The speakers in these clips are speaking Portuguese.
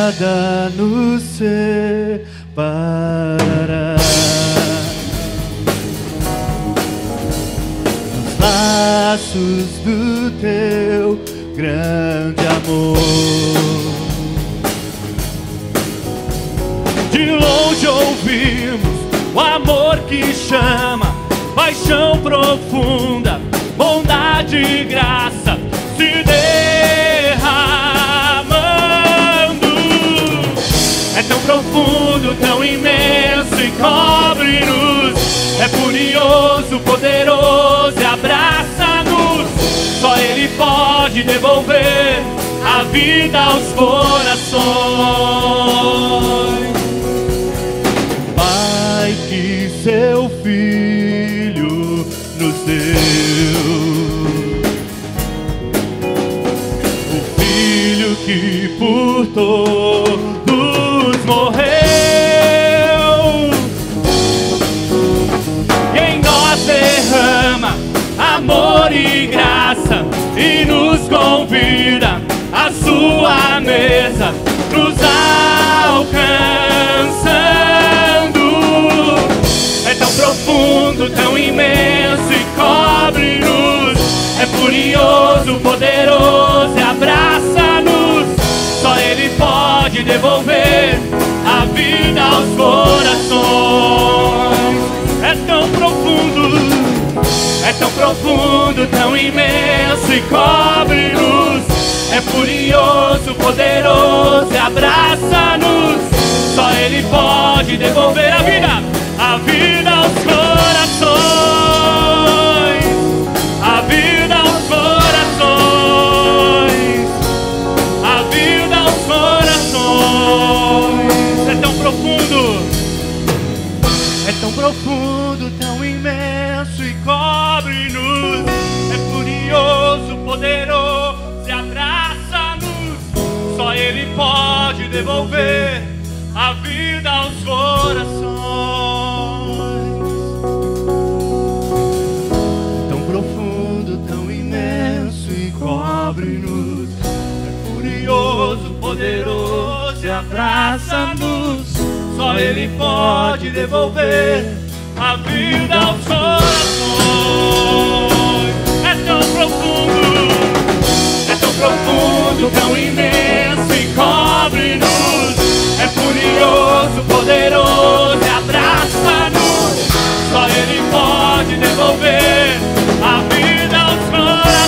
nada nos separará. Nos laços do teu grande amor. De longe ouvimos o amor que chama, paixão profunda, bondade e graça se derramando. É tão profundo, tão imenso e cobre-nos. É furioso, poderoso e abraça-nos. Só Ele pode devolver a vida aos corações. Pai que seu Filho nos deu, o Filho que por todos morreu, e em nós derrama amor e graça, e nos convida à sua mesa, nos alcançando. É tão profundo, tão imenso e cobre-nos. É furioso, poderoso e abraça-nos. Só Ele pode devolver a vida aos corações. É tão profundo, tão imenso e cobre-nos. É furioso, poderoso e abraça-nos. Só Ele pode devolver a vida aos corações. A vida aos corações. A vida aos corações. É tão profundo, tão imenso e cobre-nos. É furioso, poderoso e abraça-nos. Só Ele pode devolver a vida aos corações. Tão profundo, tão imenso e cobre-nos. É furioso, poderoso e abraça-nos. Só Ele pode devolver a vida aos corações. É tão profundo, tão imenso e cobre-nos. É furioso, poderoso e abraça-nos. Só Ele pode devolver a vida aos corações.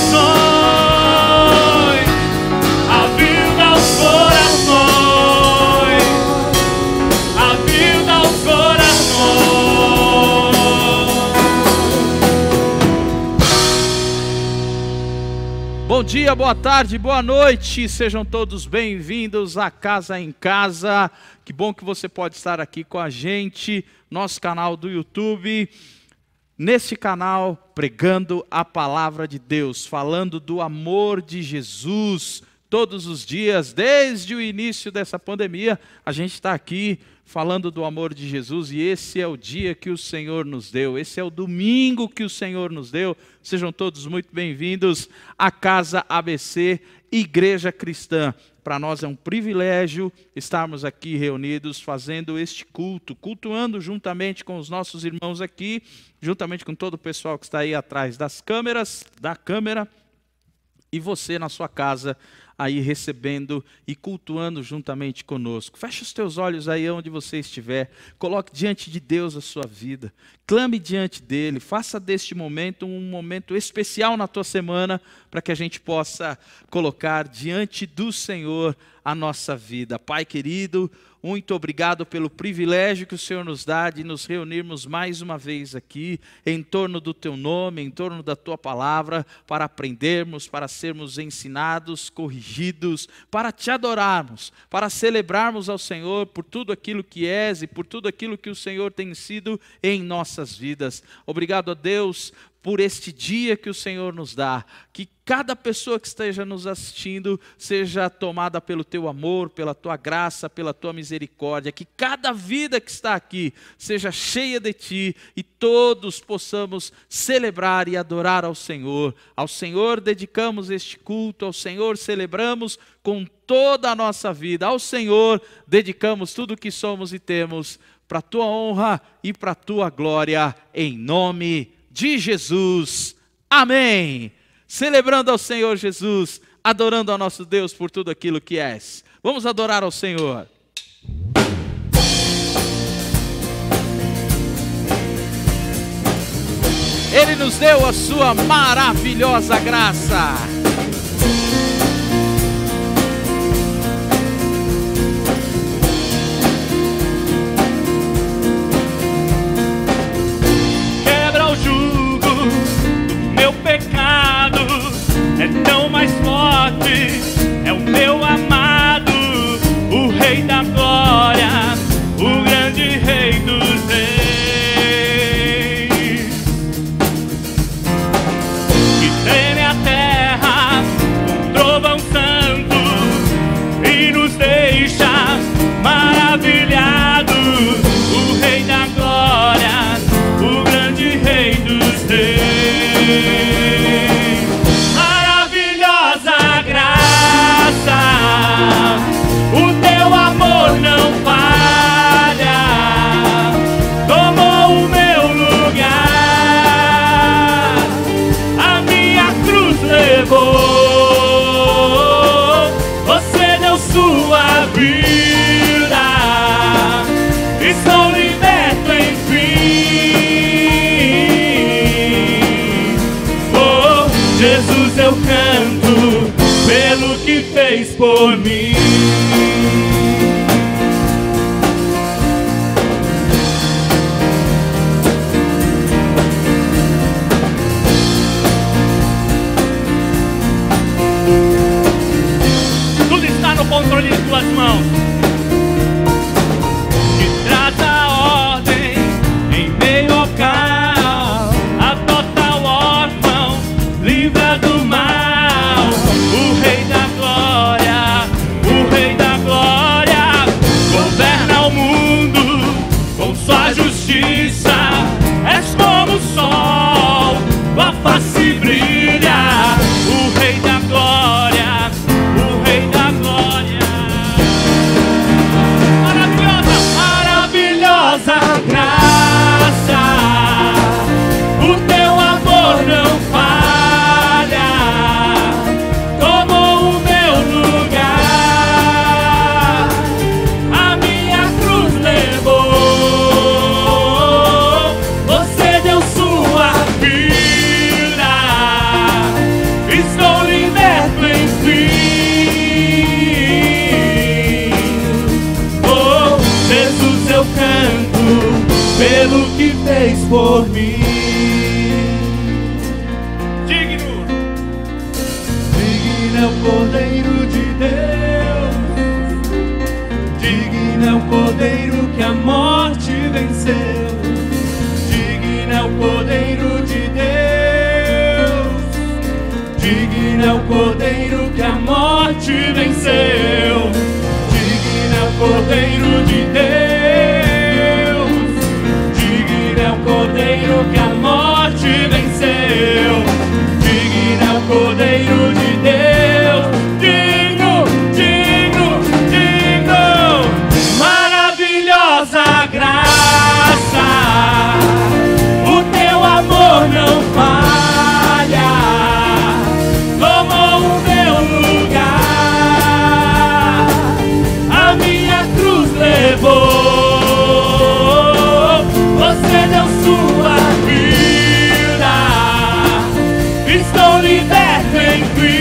A vida aos corações. A vida aos corações. Bom dia, boa tarde, boa noite, sejam todos bem-vindos a Casa em Casa. Que bom que você pode estar aqui com a gente, nosso canal do YouTube. Nesse canal, pregando a palavra de Deus, falando do amor de Jesus. Todos os dias, desde o início dessa pandemia, a gente está aqui falando do amor de Jesus, e esse é o dia que o Senhor nos deu, esse é o domingo que o Senhor nos deu. Sejam todos muito bem-vindos à Casa ABC, Igreja Cristã. Para nós é um privilégio estarmos aqui reunidos, fazendo este culto, cultuando juntamente com os nossos irmãos aqui, juntamente com todo o pessoal que está aí atrás das câmeras, da câmera, e você na sua casa, aí recebendo e cultuando juntamente conosco. Feche os teus olhos aí onde você estiver, coloque diante de Deus a sua vida, clame diante dEle, faça deste momento um momento especial na tua semana, para que a gente possa colocar diante do Senhor a nossa vida. Pai querido, muito obrigado pelo privilégio que o Senhor nos dá de nos reunirmos mais uma vez aqui, em torno do Teu nome, em torno da Tua palavra, para aprendermos, para sermos ensinados, corrigidos, para Te adorarmos, para celebrarmos ao Senhor por tudo aquilo que és e por tudo aquilo que o Senhor tem sido em nossas vidas. Obrigado a Deus por este dia que o Senhor nos dá. Que cada pessoa que esteja nos assistindo seja tomada pelo teu amor, pela tua graça, pela tua misericórdia. Que cada vida que está aqui seja cheia de ti e todos possamos celebrar e adorar ao Senhor. Ao Senhor dedicamos este culto, ao Senhor celebramos com toda a nossa vida. Ao Senhor dedicamos tudo o que somos e temos para a tua honra e para a tua glória, em nome de Jesus. Amém. Celebrando ao Senhor Jesus, adorando ao nosso Deus por tudo aquilo que és. Vamos adorar ao Senhor. Ele nos deu a sua maravilhosa graça. Pecado é tão mais forte, é o meu amado, o Rei da Glória, o grande Rei dos Reis, que treme a terra com trovão santo e nos deixa maravilhados, o Rei da Glória, o grande Rei dos Reis. Maravilhosa graça, o teu amor não falha, tomou o meu lugar, a minha cruz levou, você deu sua vida, estou liberto enfim. Jesus, eu canto pelo que fez por mim. Tudo está no controle de tuas mãos. Que traz a ordem em meio ao caos, adota o órfão, livra do mal, o Rei da Glória, o Rei da Glória, governa o mundo com sua justiça, és como o sol, tua face brilha, o Rei da Glória, o Rei da Glória. Maravilhosa, maravilhosa graça, o teu amor não falha, tomou o meu lugar, a minha cruz levou, você deu sua vida, estou liberto enfim. Oh, Jesus, eu canto pelo que fez por mim. É o Cordeiro de Deus, digno é o Cordeiro que a morte venceu, digno é o Cordeiro de Deus, digno é o Cordeiro que a morte venceu, digno é o Cordeiro de Deus, digno é o Cordeiro que a morte venceu, digno é o Cordeiro de Deus. Graça, o teu amor não falha, tomou o meu lugar, a minha cruz levou, você deu sua vida, estou liberto enfim.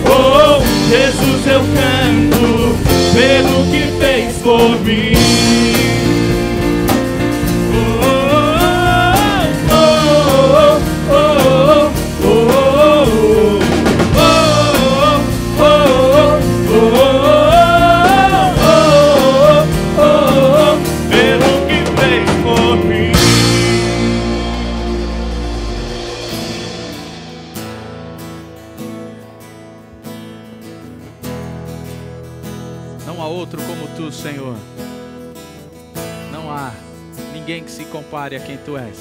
Oh, Jesus, eu canto pelo que fez por mim. Pelo que fez por mim. Não há outro como tu, Senhor. Não há ninguém que se compare a quem tu és.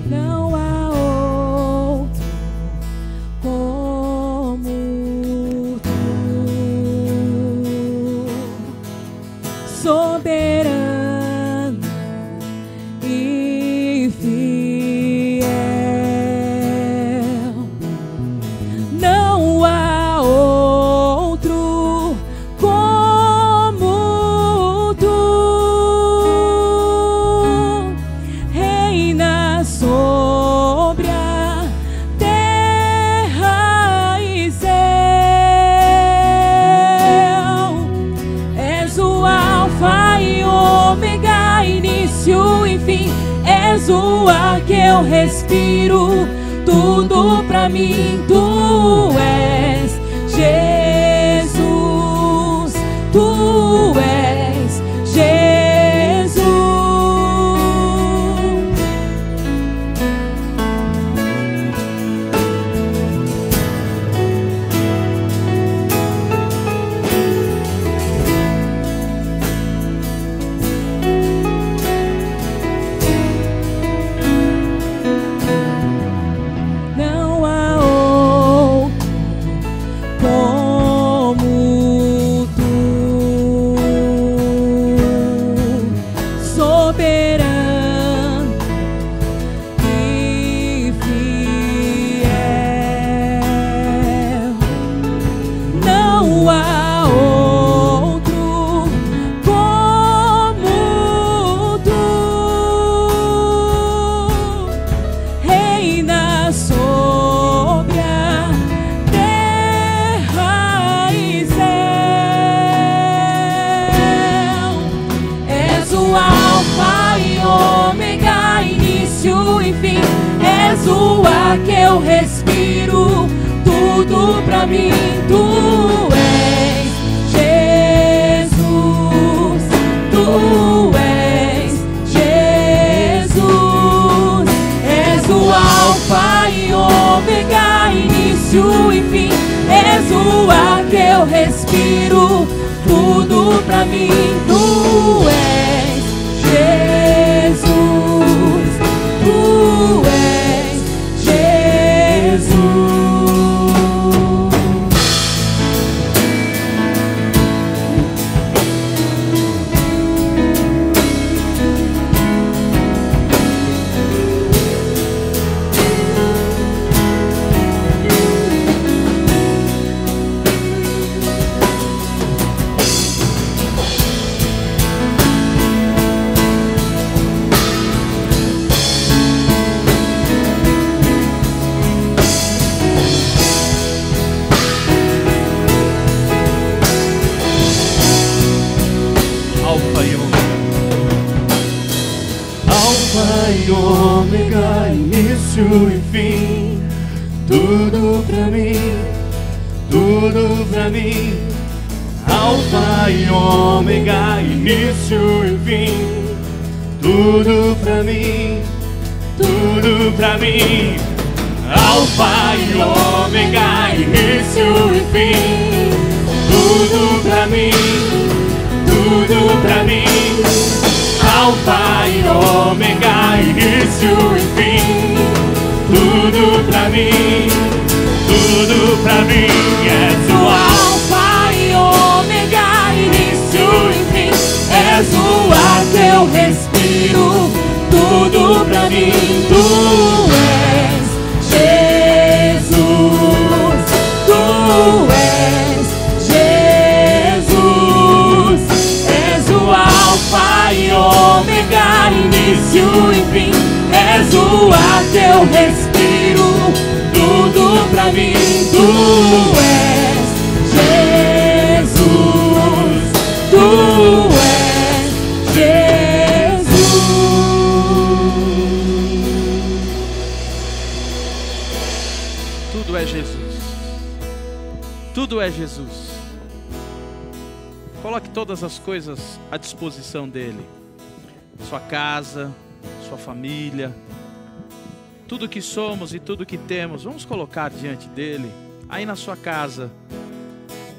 Não há outro como tu, soberano e fiel. Não há outro como tu, reina sobre a terra e céu. És o alfa e ômega, início e fim. És o ar que eu respiro, tudo pra mim. Tu és Jesus, tu és Jesus. Não há outro como tu, soberano e fiel. Não há outro como tu, reina sobre a terra e céu. És o alfa e ômega, início e fim. És o ar que eu respiro, tudo pra mim. Tu és Jesus, tu és Jesus. És o alfa e ômega, início e fim. És o ar que eu respiro, tudo pra mim. Tu és Jesus, tu és Jesus. Alfa e ômega, início e fim. Tudo pra mim, tudo pra mim. Alfa e ômega, início e fim. Tudo pra mim, tudo pra mim. Alfa e ômega, início e fim. Tudo pra mim, tudo pra mim. Alfa e ômega, início e fim. Tudo pra mim, tudo pra mim. És o Alfa e ômega, início e fim. És o ar que eu respiro, tudo pra mim. Tu és Jesus, tu és Jesus. És o alfa e ômega, início e fim. És o ar que eu respiro, tudo pra mim. Tu és Jesus, tu és Jesus. Tudo é Jesus. Tudo é Jesus. Coloque todas as coisas à disposição dele. Sua casa, sua família, tudo que somos e tudo que temos, vamos colocar diante dele. Aí na sua casa,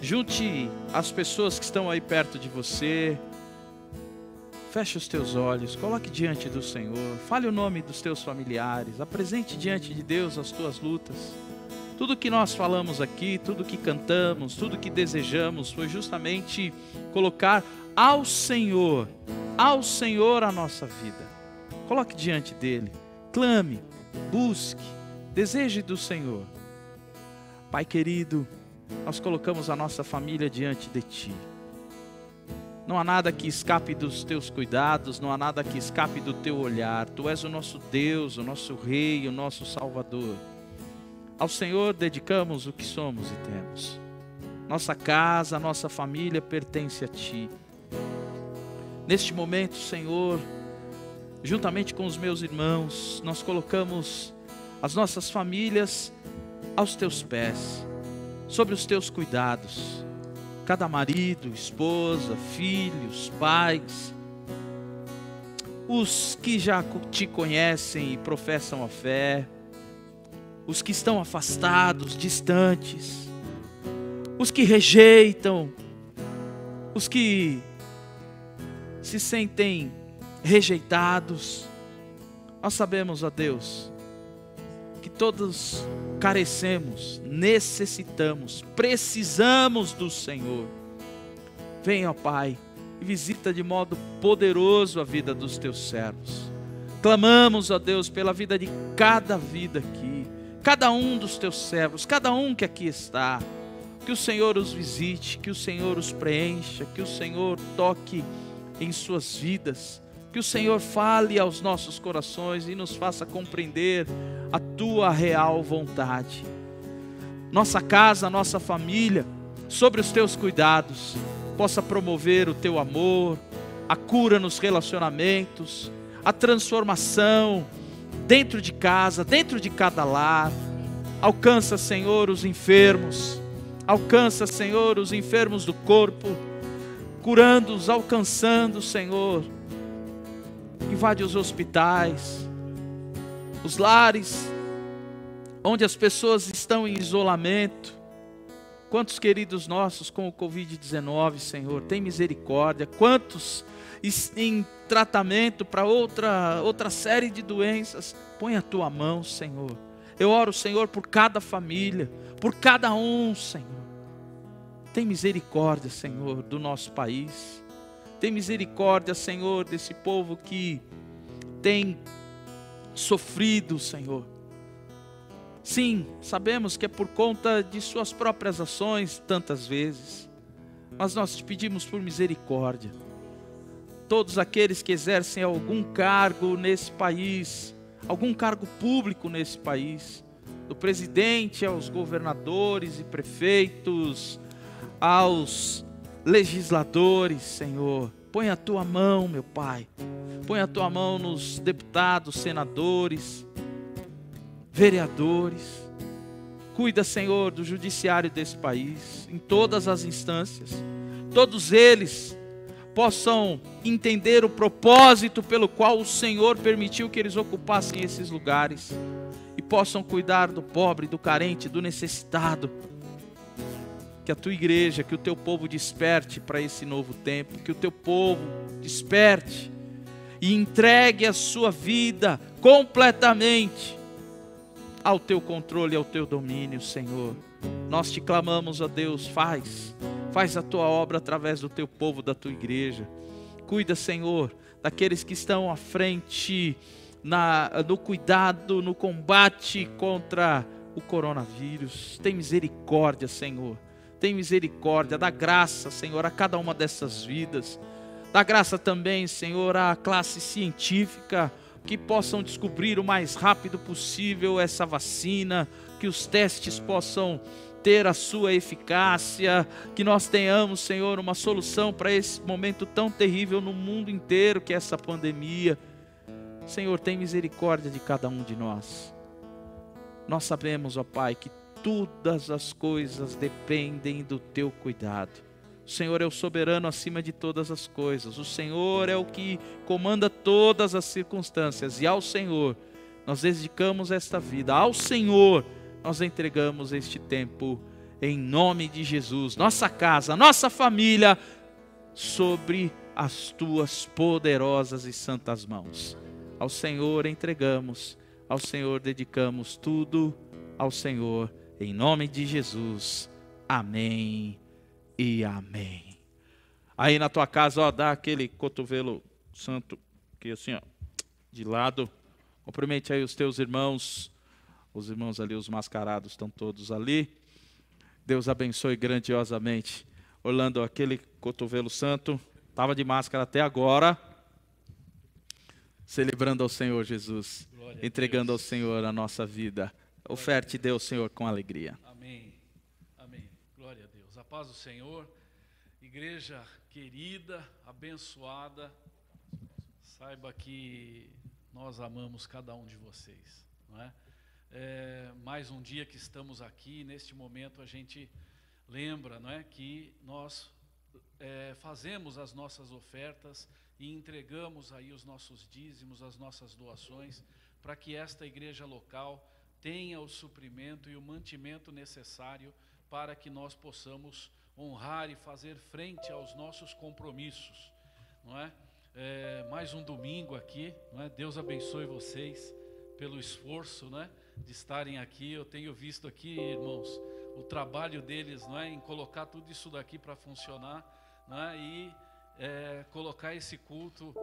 junte as pessoas que estão aí perto de você, feche os teus olhos, coloque diante do Senhor, fale o nome dos teus familiares, apresente diante de Deus as tuas lutas. Tudo que nós falamos aqui, tudo que cantamos, tudo que desejamos, foi justamente colocar ao Senhor a nossa vida. Coloque diante dele, clame, busque, deseje do Senhor. Pai querido, nós colocamos a nossa família diante de Ti. Não há nada que escape dos Teus cuidados, não há nada que escape do Teu olhar. Tu és o nosso Deus, o nosso Rei, o nosso Salvador. Ao Senhor dedicamos o que somos e temos. Nossa casa, nossa família pertence a Ti. Neste momento, Senhor, juntamente com os meus irmãos, nós colocamos as nossas famílias aos Teus pés, sobre os Teus cuidados. Cada marido, esposa, filhos, pais, os que já Te conhecem e professam a fé, os que estão afastados, distantes, os que rejeitam, os que se sentem rejeitados. Nós sabemos, ó Deus, que todos carecemos, necessitamos, precisamos do Senhor. Venha, ó Pai, e visita de modo poderoso a vida dos Teus servos. Clamamos, ó Deus, pela vida de cada vida aqui, cada um dos Teus servos, cada um que aqui está. Que o Senhor os visite, que o Senhor os preencha, que o Senhor toque em suas vidas, que o Senhor fale aos nossos corações e nos faça compreender a Tua real vontade. Nossa casa, nossa família, sobre os Teus cuidados, possa promover o Teu amor, a cura nos relacionamentos, a transformação dentro de casa, dentro de cada lar. Alcança, Senhor, os enfermos, alcança, Senhor, os enfermos do corpo, curando-os, alcançando, Senhor. Invade os hospitais, os lares, onde as pessoas estão em isolamento. Quantos queridos nossos com o Covid-19, Senhor, tem misericórdia. Quantos em tratamento para outra série de doenças. Põe a Tua mão, Senhor. Eu oro, Senhor, por cada família, por cada um, Senhor. Tem misericórdia, Senhor, do nosso país. Tem misericórdia, Senhor, desse povo que tem sofrido, Senhor. Sim, sabemos que é por conta de suas próprias ações, tantas vezes. Mas nós te pedimos por misericórdia. Todos aqueles que exercem algum cargo nesse país, algum cargo público nesse país, do presidente aos governadores e prefeitos, aos legisladores, Senhor, põe a Tua mão, meu Pai, põe a Tua mão nos deputados, senadores, vereadores. Cuida, Senhor, do judiciário desse país, em todas as instâncias. Todos eles possam entender o propósito pelo qual o Senhor permitiu que eles ocupassem esses lugares e possam cuidar do pobre, do carente, do necessitado. Que a Tua igreja, que o Teu povo desperte para esse novo tempo, que o Teu povo desperte e entregue a sua vida completamente ao Teu controle, ao Teu domínio, Senhor. Nós te clamamos, ó Deus, faz a Tua obra através do Teu povo, da Tua igreja. Cuida, Senhor, daqueles que estão à frente no cuidado, no combate contra o coronavírus. Tem misericórdia, Senhor. Tem misericórdia, dá graça, Senhor, a cada uma dessas vidas. Dá graça também, Senhor, à classe científica, que possam descobrir o mais rápido possível essa vacina, que os testes possam ter a sua eficácia, que nós tenhamos, Senhor, uma solução para esse momento tão terrível no mundo inteiro, que é essa pandemia. Senhor, tem misericórdia de cada um de nós. Nós sabemos, ó Pai, que todas as coisas dependem do Teu cuidado. O Senhor é o soberano acima de todas as coisas. O Senhor é o que comanda todas as circunstâncias. E ao Senhor nós dedicamos esta vida ao Senhor, nós entregamos este tempo em nome de Jesus, nossa casa, nossa família, sobre as tuas poderosas e santas mãos. Ao Senhor entregamos, ao Senhor dedicamos tudo, ao Senhor, em nome de Jesus. Amém e amém. Aí na tua casa, ó, dá aquele cotovelo santo, que assim, ó, de lado. Cumprimente aí os teus irmãos. Os irmãos ali, os mascarados, estão todos ali. Deus abençoe grandiosamente. Orlando, aquele cotovelo santo, estava de máscara até agora, celebrando ao Senhor Jesus, entregando ao Senhor a nossa vida. Oferte Deus, Senhor, com alegria. Amém. Amém. Glória a Deus. A paz do Senhor. Igreja querida, abençoada, saiba que nós amamos cada um de vocês, não é? Mais um dia que estamos aqui, neste momento a gente lembra, não é, que nós fazemos as nossas ofertas e entregamos aí os nossos dízimos, as nossas doações, para que esta igreja local tenha o suprimento e o mantimento necessário para que nós possamos honrar e fazer frente aos nossos compromissos, não é? Mais um domingo aqui, não é? Deus abençoe vocês pelo esforço, não é, de estarem aqui. Eu tenho visto aqui, irmãos, o trabalho deles, não é, em colocar tudo isso daqui para funcionar, não é, e colocar esse culto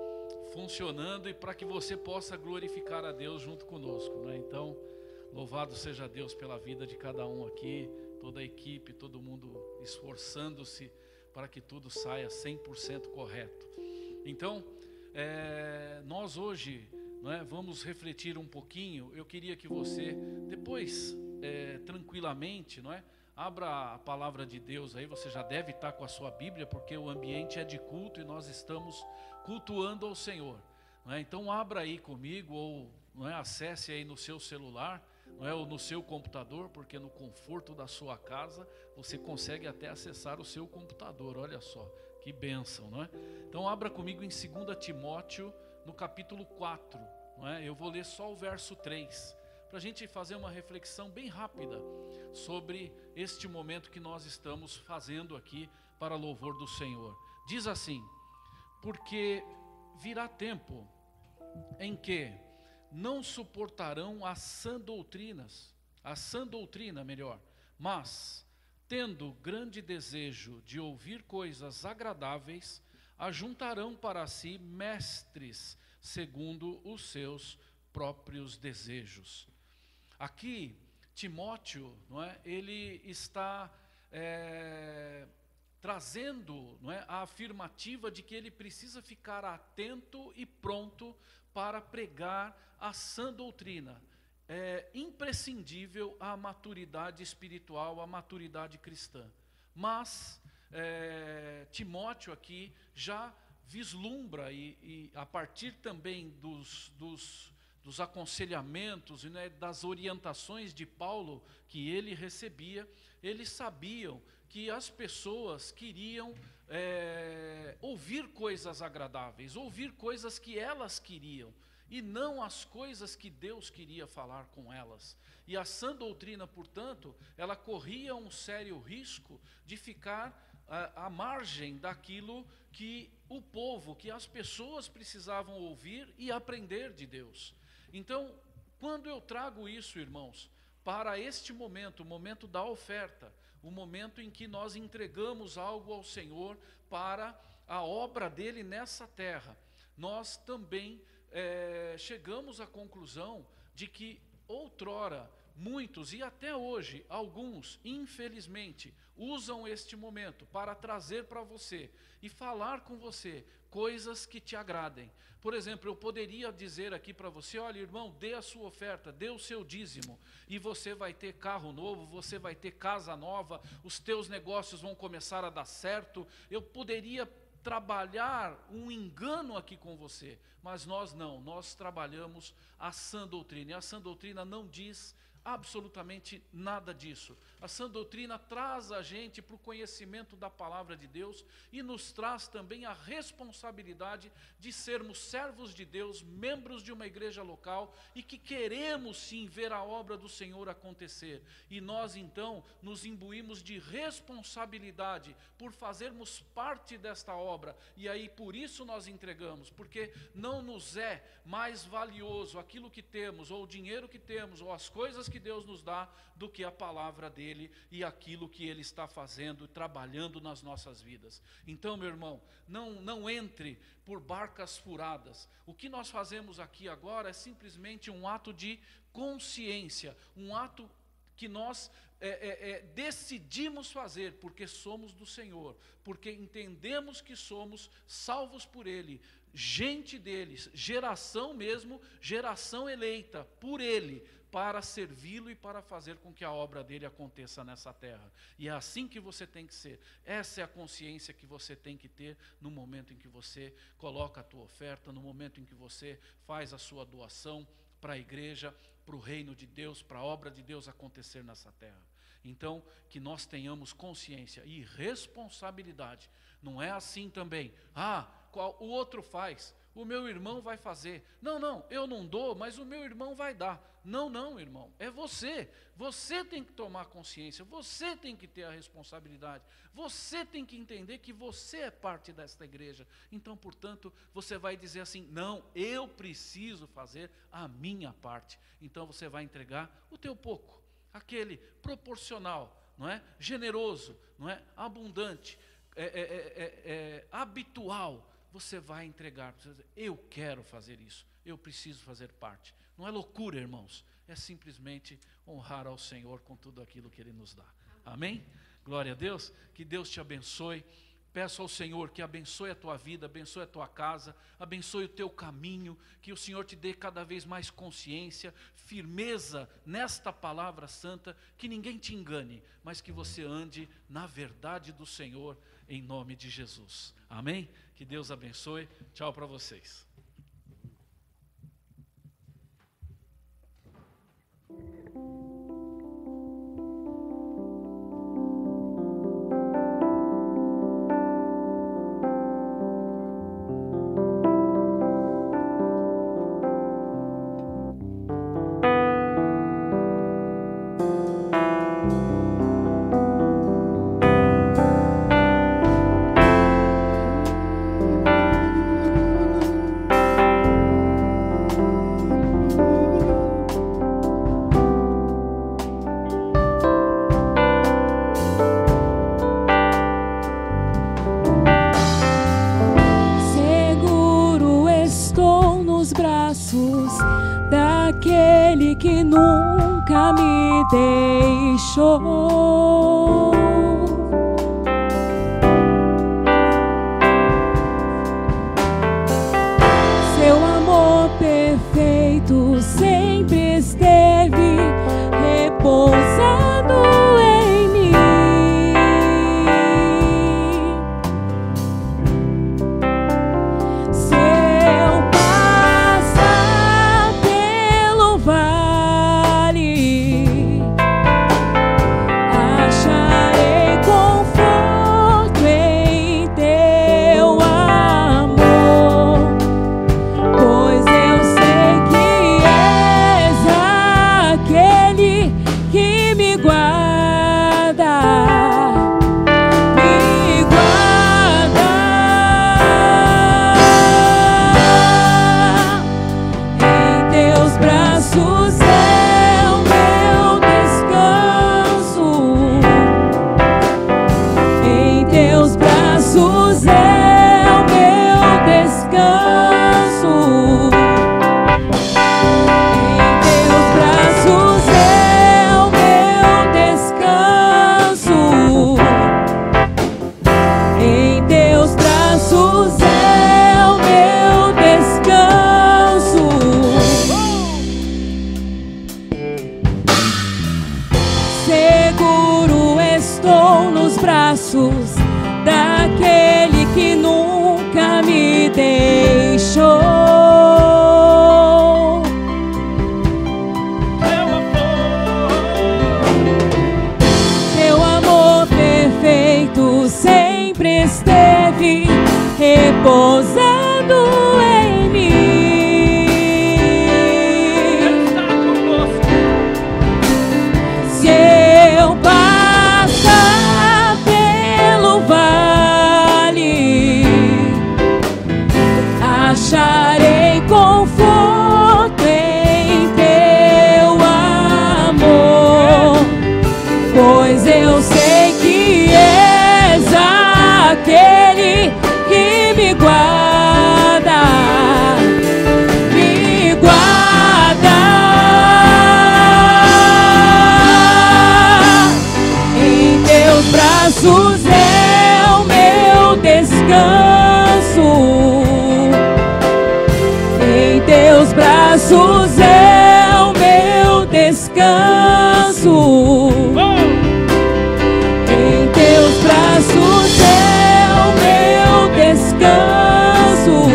funcionando e para que você possa glorificar a Deus junto conosco, não é? Então, louvado seja Deus pela vida de cada um aqui, toda a equipe, todo mundo esforçando-se para que tudo saia 100% correto. Então, nós hoje, não é, vamos refletir um pouquinho. Eu queria que você, depois, tranquilamente, não é, abra a palavra de Deus aí. Você já deve estar com a sua Bíblia, porque o ambiente é de culto e nós estamos cultuando ao Senhor, não é? Então abra aí comigo, ou não é, acesse aí no seu celular, não é, ou no seu computador, porque no conforto da sua casa você consegue até acessar o seu computador. Olha só, que bênção, não é? Então abra comigo em 2 Timóteo, no capítulo 4, não é? Eu vou ler só o verso 3, para a gente fazer uma reflexão bem rápida sobre este momento que nós estamos fazendo aqui para louvor do Senhor. Diz assim: porque virá tempo em que não suportarão a sã doutrina, mas, tendo grande desejo de ouvir coisas agradáveis, ajuntarão para si mestres segundo os seus próprios desejos. Aqui, Timóteo, não é, ele está trazendo, não é, a afirmativa de que ele precisa ficar atento e pronto para pregar a sã doutrina. É imprescindível a maturidade espiritual, a maturidade cristã. Mas Timóteo aqui já vislumbra e a partir também dos aconselhamentos, né, das orientações de Paulo que ele recebia, eles sabiam que as pessoas queriam ouvir coisas agradáveis, ouvir coisas que elas queriam, e não as coisas que Deus queria falar com elas. E a sã doutrina, portanto, ela corria um sério risco de ficar à margem daquilo que o povo, que as pessoas precisavam ouvir e aprender de Deus. Então, quando eu trago isso, irmãos, para este momento, o momento da oferta, o momento em que nós entregamos algo ao Senhor para a obra dele nessa terra, nós também chegamos à conclusão de que outrora muitos, e até hoje alguns, infelizmente, usam este momento para trazer para você e falar com você coisas que te agradem. Por exemplo, eu poderia dizer aqui para você: olha, irmão, dê a sua oferta, dê o seu dízimo, e você vai ter carro novo, você vai ter casa nova, os teus negócios vão começar a dar certo. Eu poderia trabalhar um engano aqui com você, mas nós não, nós trabalhamos a sã doutrina, e a sã doutrina não diz absolutamente nada disso. A sã doutrina traz a gente para o conhecimento da palavra de Deus e nos traz também a responsabilidade de sermos servos de Deus, membros de uma igreja local e que queremos sim ver a obra do Senhor acontecer. E nós então nos imbuímos de responsabilidade por fazermos parte desta obra, e aí por isso nós entregamos, porque não nos é mais valioso aquilo que temos, ou o dinheiro que temos, ou as coisas que Deus nos dá, do que a palavra dele e aquilo que ele está fazendo e trabalhando nas nossas vidas. Então, meu irmão, não entre por barcas furadas. O que nós fazemos aqui agora é simplesmente um ato de consciência, um ato que nós decidimos fazer, porque somos do Senhor, porque entendemos que somos salvos por Ele, gente deles, geração mesmo, geração eleita por Ele, para servi-lo e para fazer com que a obra dele aconteça nessa terra. E é assim que você tem que ser. Essa é a consciência que você tem que ter no momento em que você coloca a tua oferta, no momento em que você faz a sua doação para a igreja, para o reino de Deus, para a obra de Deus acontecer nessa terra. Então, que nós tenhamos consciência e responsabilidade. Não é assim também, o outro faz, o meu irmão vai fazer. Não, eu não dou, mas o meu irmão vai dar. Não, irmão, é você. Você tem que tomar consciência, você tem que ter a responsabilidade, você tem que entender que você é parte desta igreja. Então, portanto, você vai dizer assim, não, eu preciso fazer a minha parte. Então você vai entregar o teu pouco, aquele proporcional, não é? Generoso, não é? Abundante, habitual. Você vai entregar, você vai dizer, eu quero fazer isso, eu preciso fazer parte. Não é loucura, irmãos, é simplesmente honrar ao Senhor com tudo aquilo que Ele nos dá. Amém? Glória a Deus, que Deus te abençoe. Peço ao Senhor que abençoe a tua vida, abençoe a tua casa, abençoe o teu caminho, que o Senhor te dê cada vez mais consciência, firmeza nesta palavra santa, que ninguém te engane, mas que você ande na verdade do Senhor, em nome de Jesus. Amém? Que Deus abençoe. Tchau para vocês. Daquele que nunca me deixou. Seu amor perfeito sempre esteve repousando em mim. Daquele que nunca me deixou. Seu amor Teu amor perfeito sempre esteve repousando em mim. Se eu passar pelo vale, acharei conforto em teu amor, pois eu sei que és aquele que me guarda, me guarda. Em teus braços é o meu descanso, em teus braços é o meu descanso. Em teus braços é o meu descanso.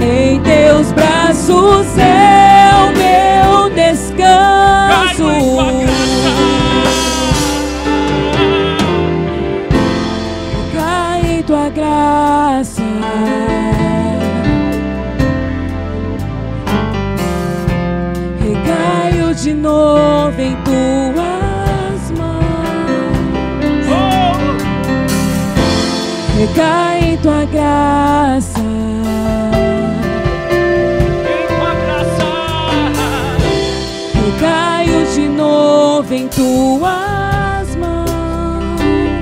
Em teus braços é o meu descanso. Cai em tua graça. Recaio de novo em tuas mãos. Recai em tua graça. Recaio de novo em tuas mãos.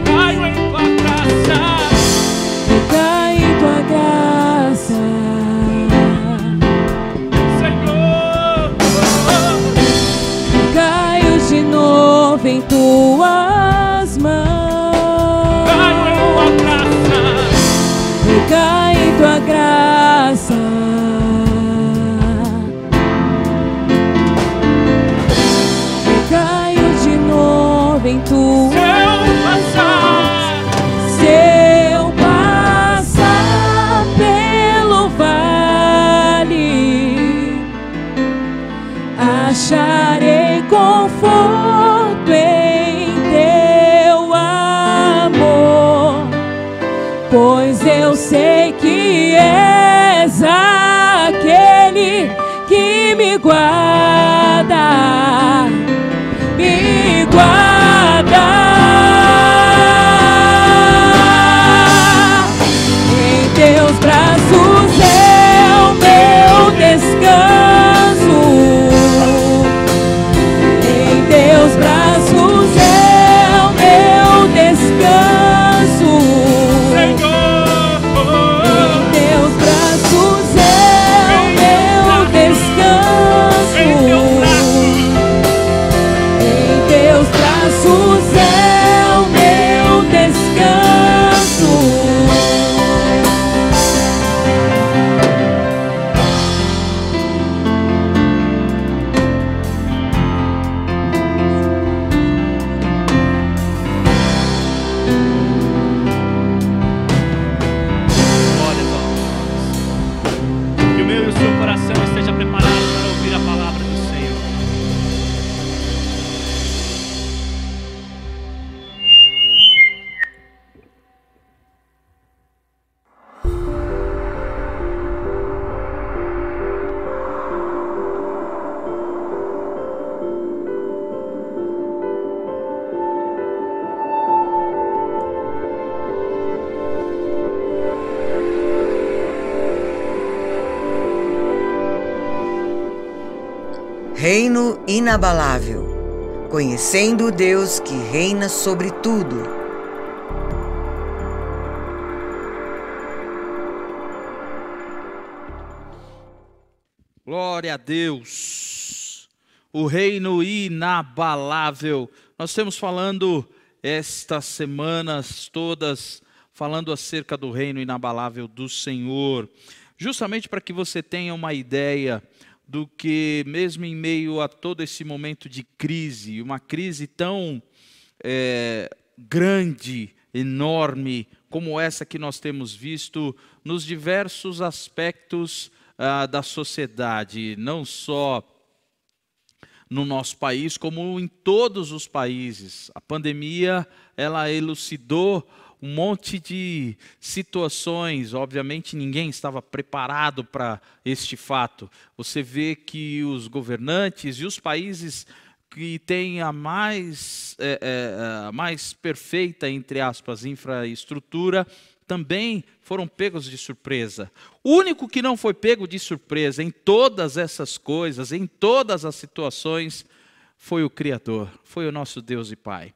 Caio em tua graça. Recai em tua graça. Senhor. Recaio de novo em tuas mãos. Caio em tua graça. Recai em tua graça. Recaio de novo em tuas mãos. Se eu passar pelo vale, acharei conforto em teu amor, pois eu sei que és aquele que me guarda, me guarda. Em teus braços é o meu descanso. Em teus braços é o meu descanso. Em teus braços é o meu descanso. Em teus braços é o meu descanso. Glória a Deus. Que o meu e o seu coração esteja preparado para ouvir a palavra do Senhor. Reino inabalável, conhecendo o Deus que reina sobre tudo. Glória a Deus. O reino inabalável. Nós estamos falando estas semanas todas, falando acerca do reino inabalável do Senhor. Justamente para que você tenha uma ideia do que, mesmo em meio a todo esse momento de crise, uma crise tão grande, enorme, como essa que nós temos visto nos diversos aspectos da sociedade, não só no nosso país, como em todos os países. A pandemia, ela elucidou um monte de situações. Obviamente ninguém estava preparado para este fato. Você vê que os governantes e os países que têm a mais perfeita, entre aspas, infraestrutura, também foram pegos de surpresa. O único que não foi pego de surpresa em todas essas coisas, em todas as situações, foi o Criador, foi o nosso Deus e Pai.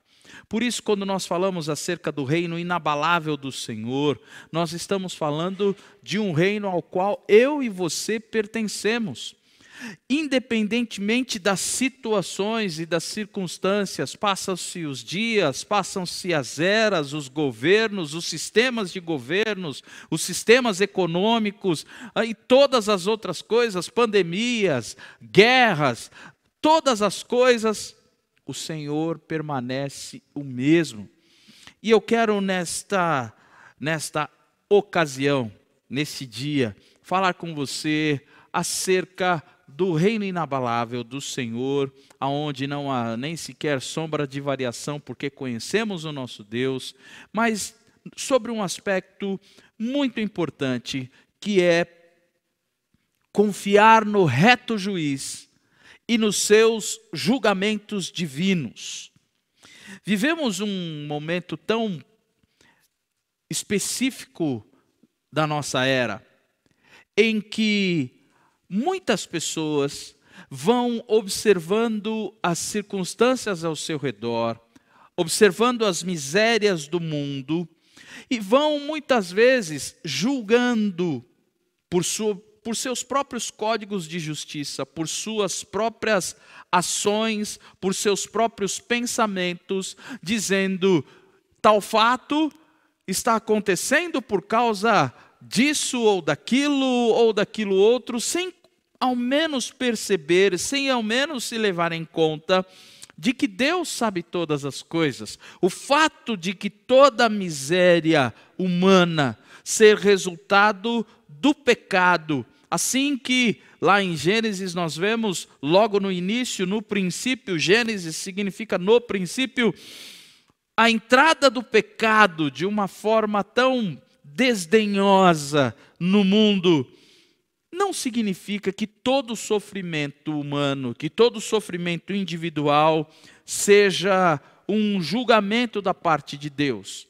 Por isso, quando nós falamos acerca do reino inabalável do Senhor, nós estamos falando de um reino ao qual eu e você pertencemos. Independentemente das situações e das circunstâncias, passam-se os dias, passam-se as eras, os governos, os sistemas de governos, os sistemas econômicos e todas as outras coisas, pandemias, guerras, todas as coisas, o Senhor permanece o mesmo. E eu quero nesta ocasião, nesse dia, falar com você acerca do reino inabalável do Senhor, aonde não há nem sequer sombra de variação, porque conhecemos o nosso Deus, mas sobre um aspecto muito importante, que é confiar no reto juiz e nos seus julgamentos divinos. Vivemos um momento tão específico da nossa era, em que muitas pessoas vão observando as circunstâncias ao seu redor, observando as misérias do mundo, e vão muitas vezes julgando por seus próprios códigos de justiça, por suas próprias ações, por seus próprios pensamentos, dizendo: tal fato está acontecendo por causa disso ou daquilo outro, sem ao menos perceber, sem ao menos se levar em conta de que Deus sabe todas as coisas. O fato de que toda a miséria humana ser resultado do pecado, assim que lá em Gênesis nós vemos logo no início, no princípio, Gênesis significa no princípio, a entrada do pecado de uma forma tão desdenhosa no mundo, não significa que todo sofrimento humano, que todo sofrimento individual seja um julgamento da parte de Deus.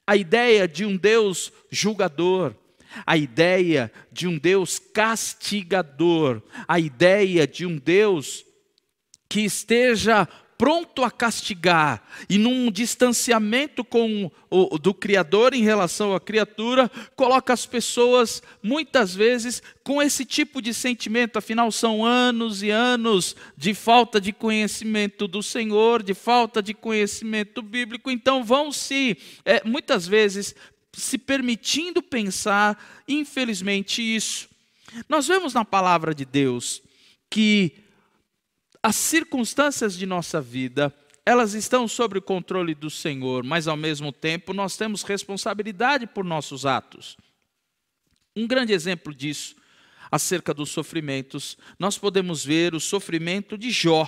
A ideia de um Deus julgador, a ideia de um Deus castigador, a ideia de um Deus que esteja pronto a castigar e num distanciamento do Criador em relação à criatura, coloca as pessoas muitas vezes com esse tipo de sentimento. Afinal, são anos e anos de falta de conhecimento do Senhor, de falta de conhecimento bíblico, então vão muitas vezes se permitindo pensar, infelizmente, isso. Nós vemos na palavra de Deus que as circunstâncias de nossa vida, elas estão sob o controle do Senhor, mas ao mesmo tempo nós temos responsabilidade por nossos atos. Um grande exemplo disso, acerca dos sofrimentos, nós podemos ver o sofrimento de Jó.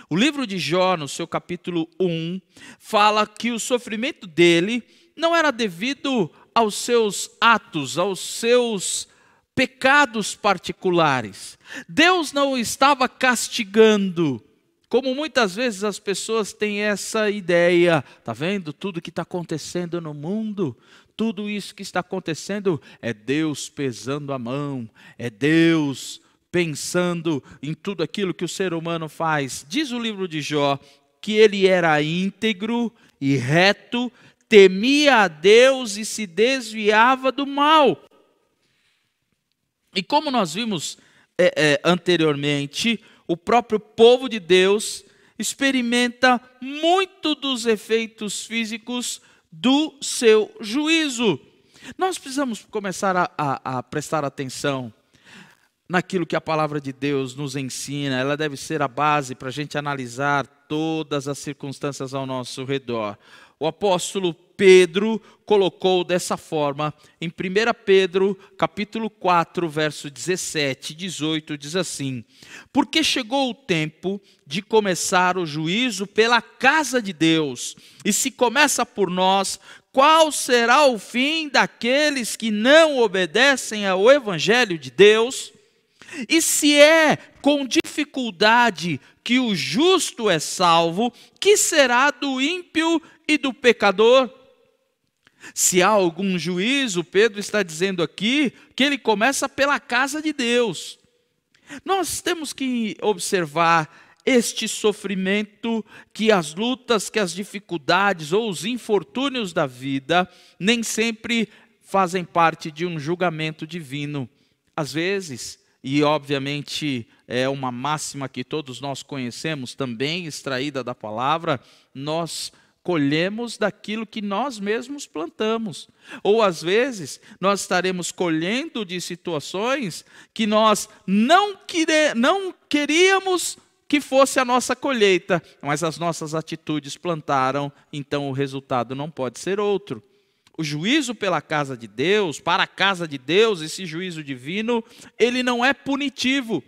O livro de Jó, no seu capítulo 1, fala que o sofrimento dele não era devido aos seus atos, aos seus pecados particulares. Deus não o estava castigando, como muitas vezes as pessoas têm essa ideia. Está vendo tudo que está acontecendo no mundo? Tudo isso que está acontecendo é Deus pesando a mão, é Deus pensando em tudo aquilo que o ser humano faz. Diz o livro de Jó que ele era íntegro e reto, temia a Deus e se desviava do mal. E como nós vimos anteriormente, o próprio povo de Deus experimenta muito dos efeitos físicos do seu juízo. Nós precisamos começar a prestar atenção naquilo que a palavra de Deus nos ensina. Ela deve ser a base para a gente analisar todas as circunstâncias ao nosso redor. O apóstolo Pedro colocou dessa forma. Em 1 Pedro, capítulo 4, verso 17 e 18, diz assim: porque chegou o tempo de começar o juízo pela casa de Deus, e se começa por nós, qual será o fim daqueles que não obedecem ao evangelho de Deus? E se é com dificuldade que o justo é salvo, que será do ímpio e do pecador? Se há algum juízo, Pedro está dizendo aqui que ele começa pela casa de Deus. Nós temos que observar este sofrimento, que as lutas, que as dificuldades ou os infortúnios da vida nem sempre fazem parte de um julgamento divino. Às vezes, e obviamente é uma máxima que todos nós conhecemos, também extraída da palavra, nós colhemos daquilo que nós mesmos plantamos. Ou às vezes, nós estaremos colhendo de situações que nós não queríamos que fosse a nossa colheita, mas as nossas atitudes plantaram, então o resultado não pode ser outro. O juízo pela casa de Deus, para a casa de Deus, esse juízo divino, ele não é punitivo.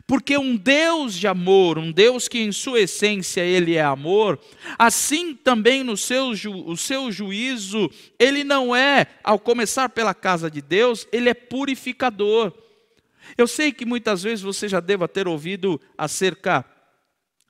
Porque um Deus de amor, um Deus que em sua essência ele é amor, assim também no o seu juízo, ele não é, ao começar pela casa de Deus, ele é purificador. Eu sei que muitas vezes você já deva ter ouvido acerca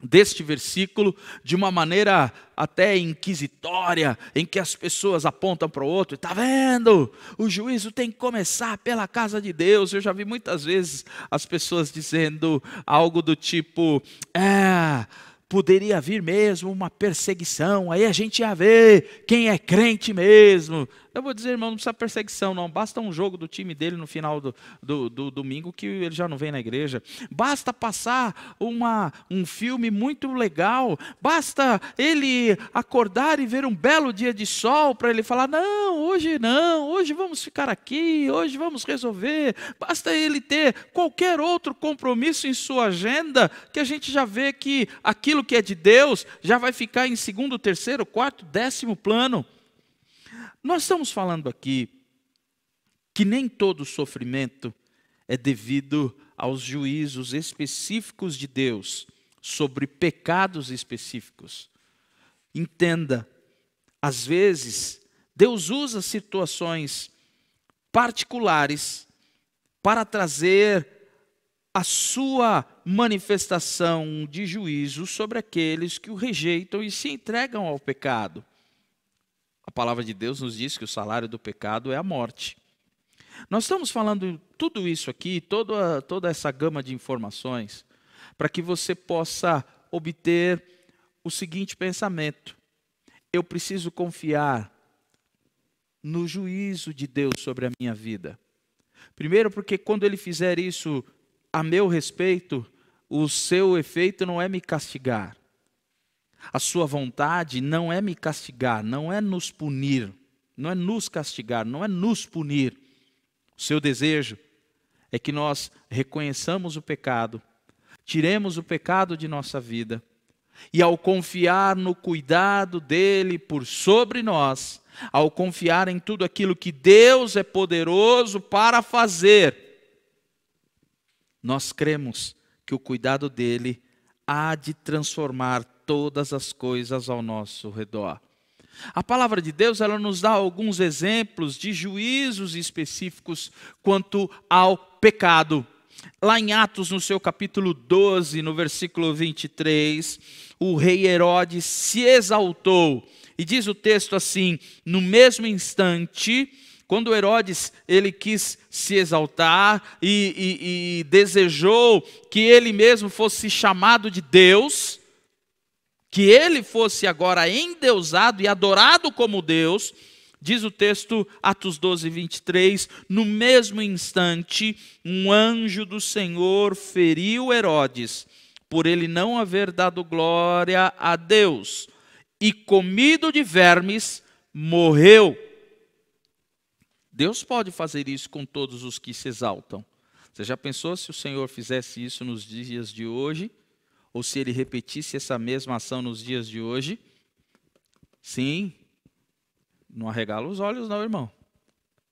deste versículo de uma maneira até inquisitória, em que as pessoas apontam para o outro, está vendo? O juízo tem que começar pela casa de Deus. Eu já vi muitas vezes as pessoas dizendo algo do tipo, poderia vir mesmo uma perseguição, aí a gente ia ver quem é crente mesmo. Eu vou dizer, irmão, não precisa perseguição não, basta um jogo do time dele no final do domingo que ele já não vem na igreja. Basta passar um filme muito legal, basta ele acordar e ver um belo dia de sol para ele falar, não, hoje vamos ficar aqui, hoje vamos resolver. Basta ele ter qualquer outro compromisso em sua agenda, que a gente já vê que aquilo que é de Deus já vai ficar em segundo, terceiro, quarto, 10º plano. Nós estamos falando aqui que nem todo sofrimento é devido aos juízos específicos de Deus sobre pecados específicos. Entenda, às vezes Deus usa situações particulares para trazer a sua manifestação de juízo sobre aqueles que o rejeitam e se entregam ao pecado. A palavra de Deus nos diz que o salário do pecado é a morte. Nós estamos falando tudo isso aqui, toda essa gama de informações, para que você possa obter o seguinte pensamento: eu preciso confiar no juízo de Deus sobre a minha vida. Primeiro, porque quando Ele fizer isso a meu respeito, o seu efeito não é me castigar. A sua vontade não é me castigar, não é nos punir, não é nos castigar, não é nos punir. O seu desejo é que nós reconheçamos o pecado, tiremos o pecado de nossa vida, e ao confiar no cuidado dele por sobre nós, ao confiar em tudo aquilo que Deus é poderoso para fazer, nós cremos que o cuidado dele há de transformar todas as coisas ao nosso redor. A palavra de Deus, ela nos dá alguns exemplos de juízos específicos quanto ao pecado. Lá em Atos, no seu capítulo 12, no versículo 23, o rei Herodes se exaltou. E diz o texto assim: no mesmo instante, quando Herodes ele quis se exaltar e desejou que ele mesmo fosse chamado de Deus, que ele fosse agora endeusado e adorado como Deus, diz o texto, Atos 12, 23, no mesmo instante, um anjo do Senhor feriu Herodes, por ele não haver dado glória a Deus, e comido de vermes, morreu. Deus pode fazer isso com todos os que se exaltam. Você já pensou se o Senhor fizesse isso nos dias de hoje? Ou se ele repetisse essa mesma ação nos dias de hoje? Sim. não arregala os olhos não, irmão.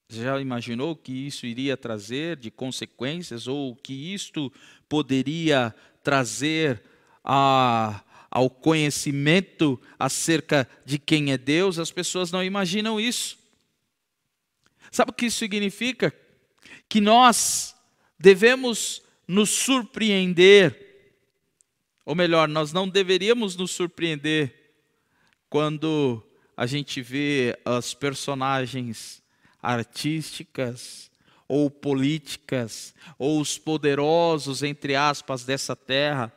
Você já imaginou o que isso iria trazer de consequências, ou que isto poderia trazer ao conhecimento acerca de quem é Deus? As pessoas não imaginam isso. Sabe o que isso significa? Que nós devemos nos surpreender, ou melhor, nós não deveríamos nos surpreender quando a gente vê as personagens artísticas ou políticas, ou os poderosos, entre aspas, dessa terra,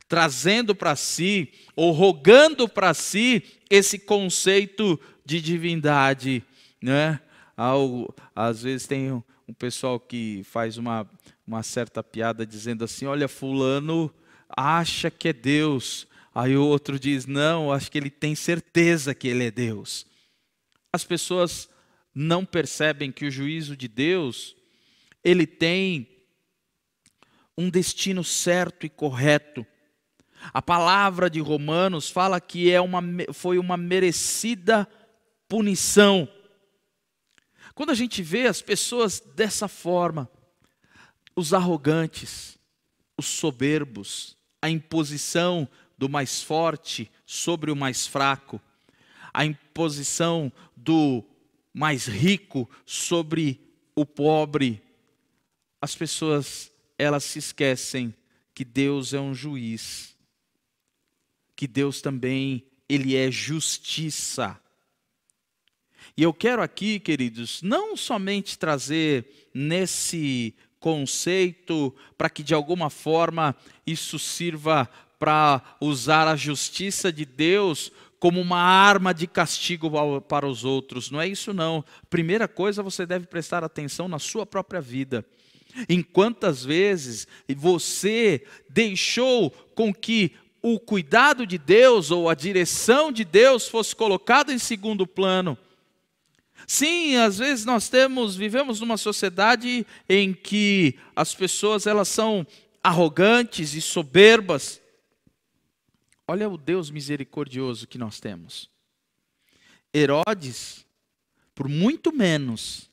trazendo para si, ou rogando para si, esse conceito de divindade, né? Às vezes tem um pessoal que faz uma certa piada dizendo assim: olha, fulano acha que é Deus. Aí o outro diz: não, acho que ele tem certeza que ele é Deus. As pessoas não percebem que o juízo de Deus, ele tem um destino certo e correto. A palavra de Romanos fala que foi uma merecida punição. Quando a gente vê as pessoas dessa forma, os arrogantes, os soberbos, a imposição do mais forte sobre o mais fraco, a imposição do mais rico sobre o pobre, as pessoas, elas se esquecem que Deus é um juiz, que Deus também, Ele é justiça. E eu quero aqui, queridos, não somente trazer nesse conceito para que de alguma forma isso sirva para usar a justiça de Deus como uma arma de castigo para os outros. Não é isso não. Primeira coisa, você deve prestar atenção na sua própria vida. Em quantas vezes você deixou com que o cuidado de Deus ou a direção de Deus fosse colocado em segundo plano? Sim, às vezes vivemos numa sociedade em que as pessoas, elas são arrogantes e soberbas. Olha o Deus misericordioso que nós temos. Herodes, por muito menos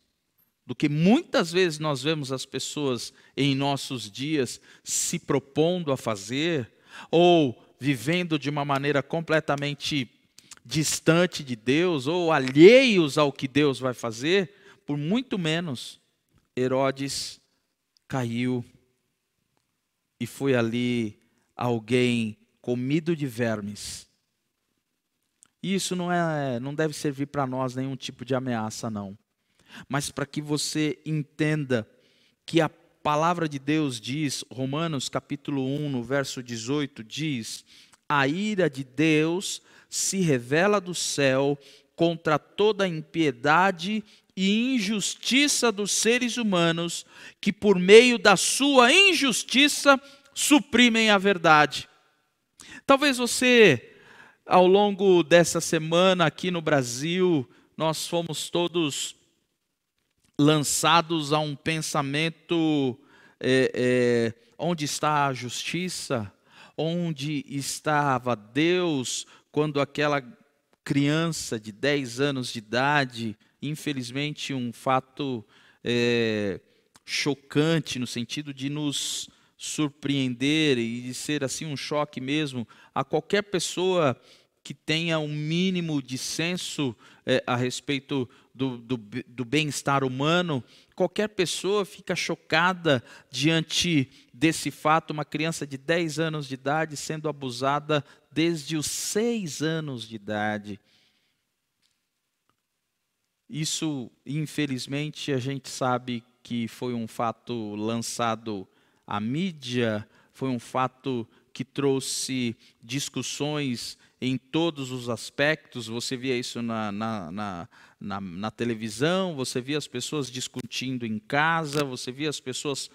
do que muitas vezes nós vemos as pessoas em nossos dias se propondo a fazer, ou vivendo de uma maneira completamente distante de Deus, ou alheios ao que Deus vai fazer, por muito menos, Herodes caiu e foi ali alguém comido de vermes. Isso não deve servir para nós nenhum tipo de ameaça, não. Mas para que você entenda que a palavra de Deus diz, Romanos capítulo 1, no verso 18, diz: a ira de Deus se revela do céu contra toda a impiedade e injustiça dos seres humanos, que por meio da sua injustiça suprimem a verdade. Talvez você, ao longo dessa semana aqui no Brasil, nós fomos todos lançados a um pensamento, onde está a justiça? Onde estava Deus quando aquela criança de 10 anos de idade, infelizmente um fato chocante no sentido de nos surpreender e de ser assim um choque mesmo a qualquer pessoa que tenha um mínimo de senso a respeito do bem-estar humano. Qualquer pessoa fica chocada diante desse fato, uma criança de 10 anos de idade sendo abusada desde os 6 anos de idade. Isso, infelizmente, a gente sabe que foi um fato lançado à mídia, foi um fato que trouxe discussões em todos os aspectos. Você via isso na televisão, você via as pessoas discutindo em casa, você via as pessoas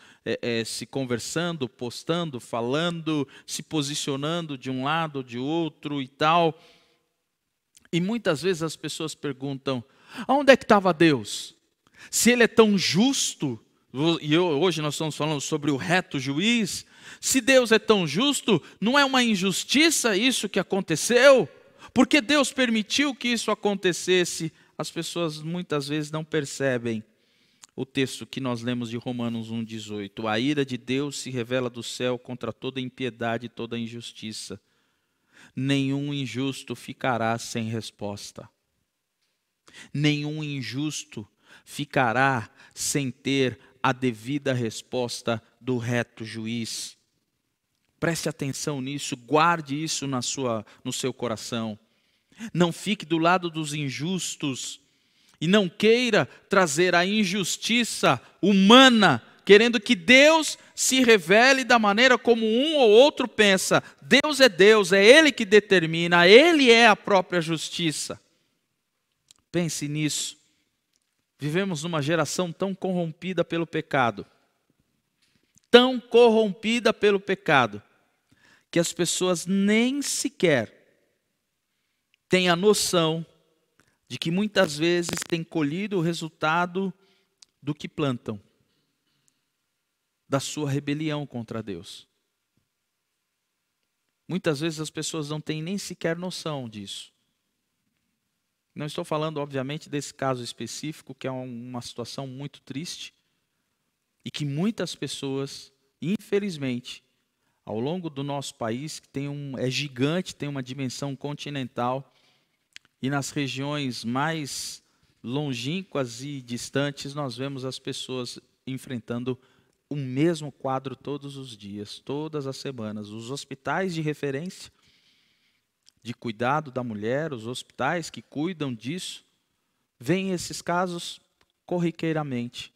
se conversando, postando, falando, se posicionando de um lado ou de outro e tal. E muitas vezes as pessoas perguntam: aonde é que estava Deus? Se Ele é tão justo, e hoje nós estamos falando sobre o reto juiz, se Deus é tão justo, não é uma injustiça isso que aconteceu? Porque Deus permitiu que isso acontecesse? as pessoas muitas vezes não percebem o texto que nós lemos de Romanos 1,18. A ira de Deus se revela do céu contra toda impiedade e toda injustiça. Nenhum injusto ficará sem resposta. Nenhum injusto ficará sem ter a devida resposta do reto juiz. Preste atenção nisso, guarde isso no seu coração. Não fique do lado dos injustos e não queira trazer a injustiça humana, querendo que Deus se revele da maneira como um ou outro pensa. Deus, é Ele que determina, Ele é a própria justiça. Pense nisso. Vivemos numa geração tão corrompida pelo pecado, que as pessoas nem sequer têm a noção de que muitas vezes têm colhido o resultado do que plantam, da sua rebelião contra Deus. Muitas vezes as pessoas não têm nem sequer noção disso. Não estou falando, obviamente, desse caso específico, que é uma situação muito triste, e que muitas pessoas, infelizmente, ao longo do nosso país, que é gigante, tem uma dimensão continental, e nas regiões mais longínquas e distantes, nós vemos as pessoas enfrentando o mesmo quadro todos os dias, todas as semanas. Os hospitais de referência, de cuidado da mulher, os hospitais que cuidam disso, veem esses casos corriqueiramente.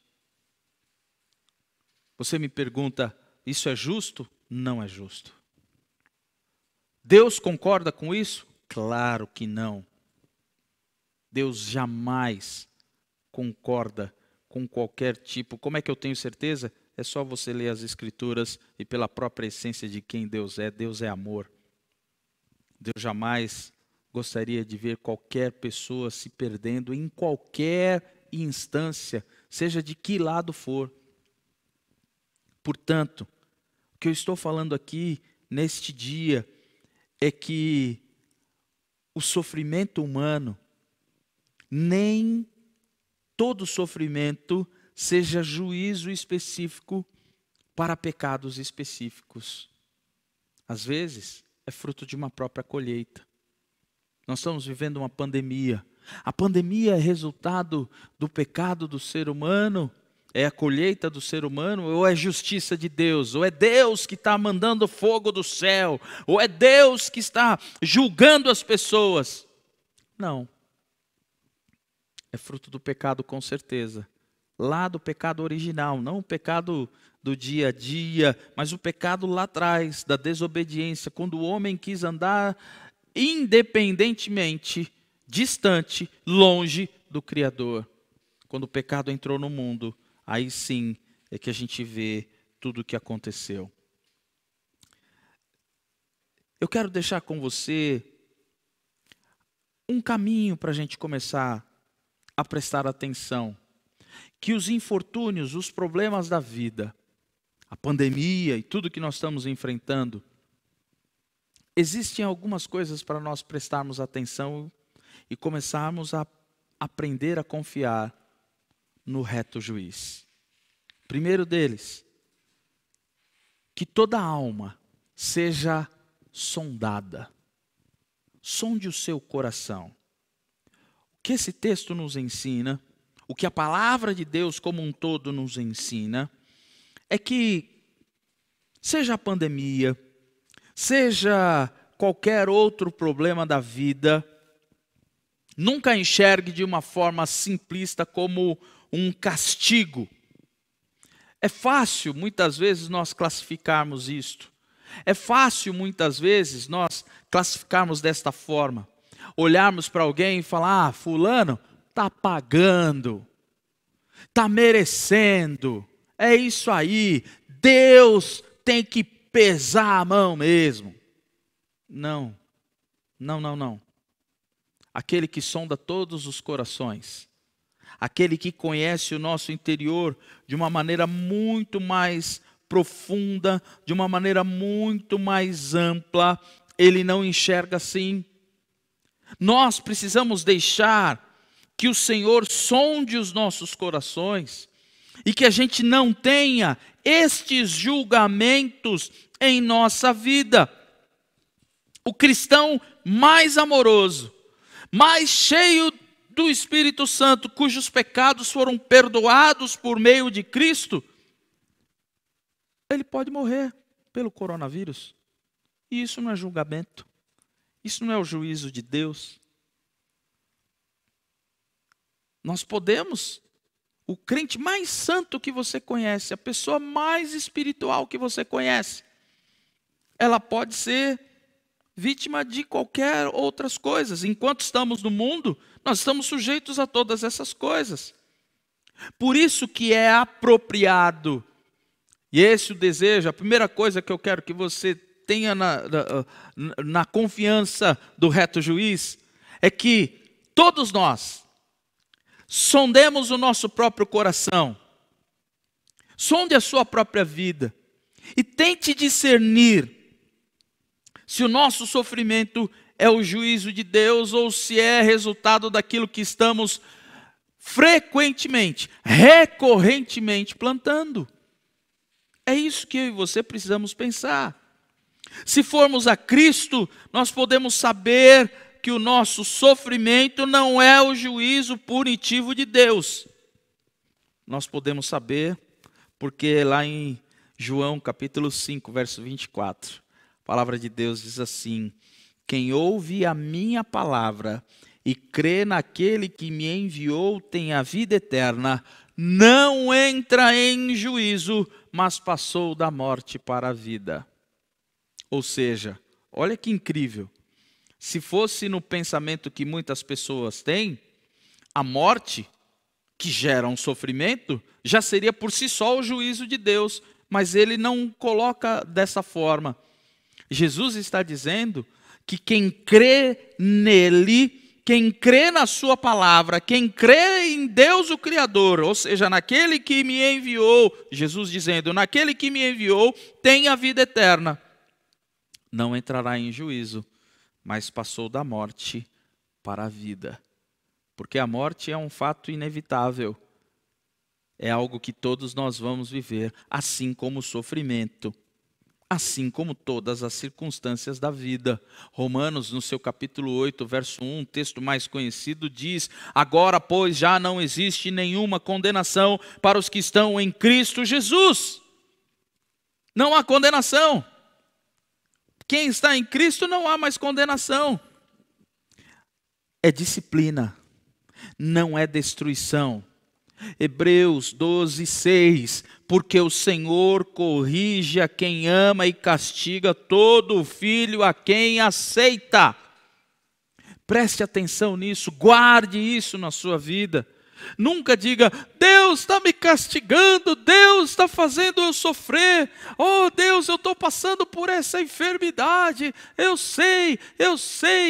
Você me pergunta, isso é justo? Não é justo. Deus concorda com isso? Claro que não. Deus jamais concorda com qualquer tipo. Como é que eu tenho certeza? É só você ler as Escrituras e pela própria essência de quem Deus é amor. Deus jamais gostaria de ver qualquer pessoa se perdendo em qualquer instância, seja de que lado for. Portanto, o que eu estou falando aqui neste dia é que o sofrimento humano, nem todo sofrimento seja juízo específico para pecados específicos. Às vezes, é fruto de uma própria colheita. Nós estamos vivendo uma pandemia. A pandemia é resultado do pecado do ser humano? É a colheita do ser humano? Ou é justiça de Deus? Ou é Deus que está mandando fogo do céu? Ou é Deus que está julgando as pessoas? Não. É fruto do pecado, com certeza. Lá do pecado original, não o pecado do dia a dia, mas o pecado lá atrás, da desobediência, quando o homem quis andar independentemente, distante, longe do Criador. Quando o pecado entrou no mundo, aí sim é que a gente vê tudo o que aconteceu. Eu quero deixar com você um caminho para a gente começar a prestar atenção. Que os infortúnios, os problemas da vida, a pandemia e tudo que nós estamos enfrentando, existem algumas coisas para nós prestarmos atenção e começarmos a aprender a confiar no reto juiz. Primeiro deles, que toda alma seja sondada. Sonde o seu coração. O que esse texto nos ensina, o que a palavra de Deus como um todo nos ensina, é que, seja a pandemia, seja qualquer outro problema da vida, nunca enxergue de uma forma simplista como um castigo. É fácil, muitas vezes, nós classificarmos isto. É fácil, muitas vezes, nós classificarmos desta forma. Olharmos para alguém e falar, fulano está pagando, está merecendo. É isso aí, Deus tem que pesar a mão mesmo. Não. Aquele que sonda todos os corações, aquele que conhece o nosso interior de uma maneira muito mais profunda, de uma maneira muito mais ampla, ele não enxerga assim. Nós precisamos deixar que o Senhor sonde os nossos corações e que a gente não tenha estes julgamentos em nossa vida. O cristão mais amoroso, mais cheio do Espírito Santo, cujos pecados foram perdoados por meio de Cristo, ele pode morrer pelo coronavírus. E isso não é julgamento. Isso não é o juízo de Deus. Nós podemos, o crente mais santo que você conhece, a pessoa mais espiritual que você conhece, ela pode ser vítima de qualquer outras coisas. Enquanto estamos no mundo, nós estamos sujeitos a todas essas coisas. Por isso que é apropriado, e esse é o desejo, a primeira coisa que eu quero que você tenha na confiança do reto juiz, é que todos nós sondemos o nosso próprio coração, sonde a sua própria vida e tente discernir se o nosso sofrimento é o juízo de Deus ou se é resultado daquilo que estamos frequentemente, recorrentemente plantando. É isso que eu e você precisamos pensar. Se formos a Cristo, nós podemos saber que o nosso sofrimento não é o juízo punitivo de Deus. Nós podemos saber porque lá em João capítulo 5, verso 24, a palavra de Deus diz assim: quem ouve a minha palavra e crê naquele que me enviou tem a vida eterna, não entra em juízo, mas passou da morte para a vida. Ou seja, olha que incrível. Se fosse no pensamento que muitas pessoas têm, a morte, que gera um sofrimento, já seria por si só o juízo de Deus. Mas ele não coloca dessa forma. Jesus está dizendo que quem crê nele, quem crê na sua palavra, quem crê em Deus o Criador, ou seja, naquele que me enviou, Jesus dizendo, naquele que me enviou, tem a vida eterna. Não entrará em juízo, mas passou da morte para a vida. Porque a morte é um fato inevitável. É algo que todos nós vamos viver, assim como o sofrimento, assim como todas as circunstâncias da vida. Romanos, no seu capítulo 8, verso 1, texto mais conhecido, diz: agora, pois, já não existe nenhuma condenação para os que estão em Cristo Jesus. Não há condenação. Quem está em Cristo não há mais condenação. É disciplina, não é destruição. Hebreus 12, 6, porque o Senhor corrige a quem ama e castiga todo filho a quem aceita. Preste atenção nisso, guarde isso na sua vida. Nunca diga, Deus está me castigando, Deus está fazendo eu sofrer. Oh Deus, eu estou passando por essa enfermidade, eu sei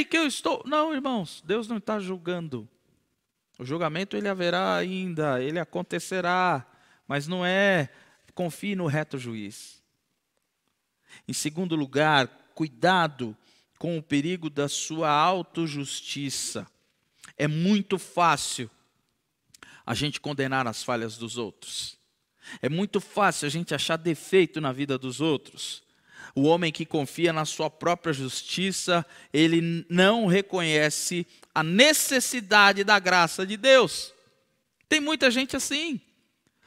que eu estou... Não, irmãos, Deus não está julgando. O julgamento ele haverá ainda, ele acontecerá, mas não é, confie no reto juiz. Em segundo lugar, cuidado com o perigo da sua autojustiça. É muito fácil a gente condenar as falhas dos outros. É muito fácil a gente achar defeito na vida dos outros. O homem que confia na sua própria justiça, ele não reconhece a necessidade da graça de Deus. Tem muita gente assim.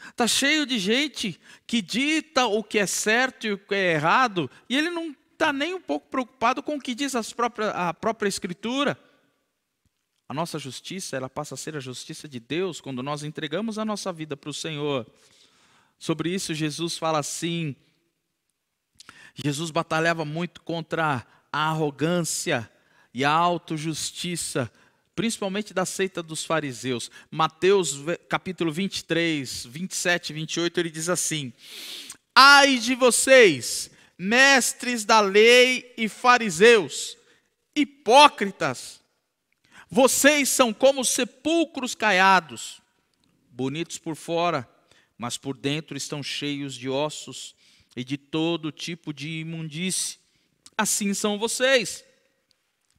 Está cheio de gente que dita o que é certo e o que é errado, e ele não está nem um pouco preocupado com o que diz a própria Escritura. A nossa justiça, ela passa a ser a justiça de Deus quando nós entregamos a nossa vida para o Senhor. Sobre isso, Jesus fala assim, Jesus batalhava muito contra a arrogância e a autojustiça, principalmente da seita dos fariseus. Mateus capítulo 23, 27 e 28, ele diz assim: ai de vocês, mestres da lei e fariseus, hipócritas! Vocês são como sepulcros caiados, bonitos por fora, mas por dentro estão cheios de ossos e de todo tipo de imundície. Assim são vocês.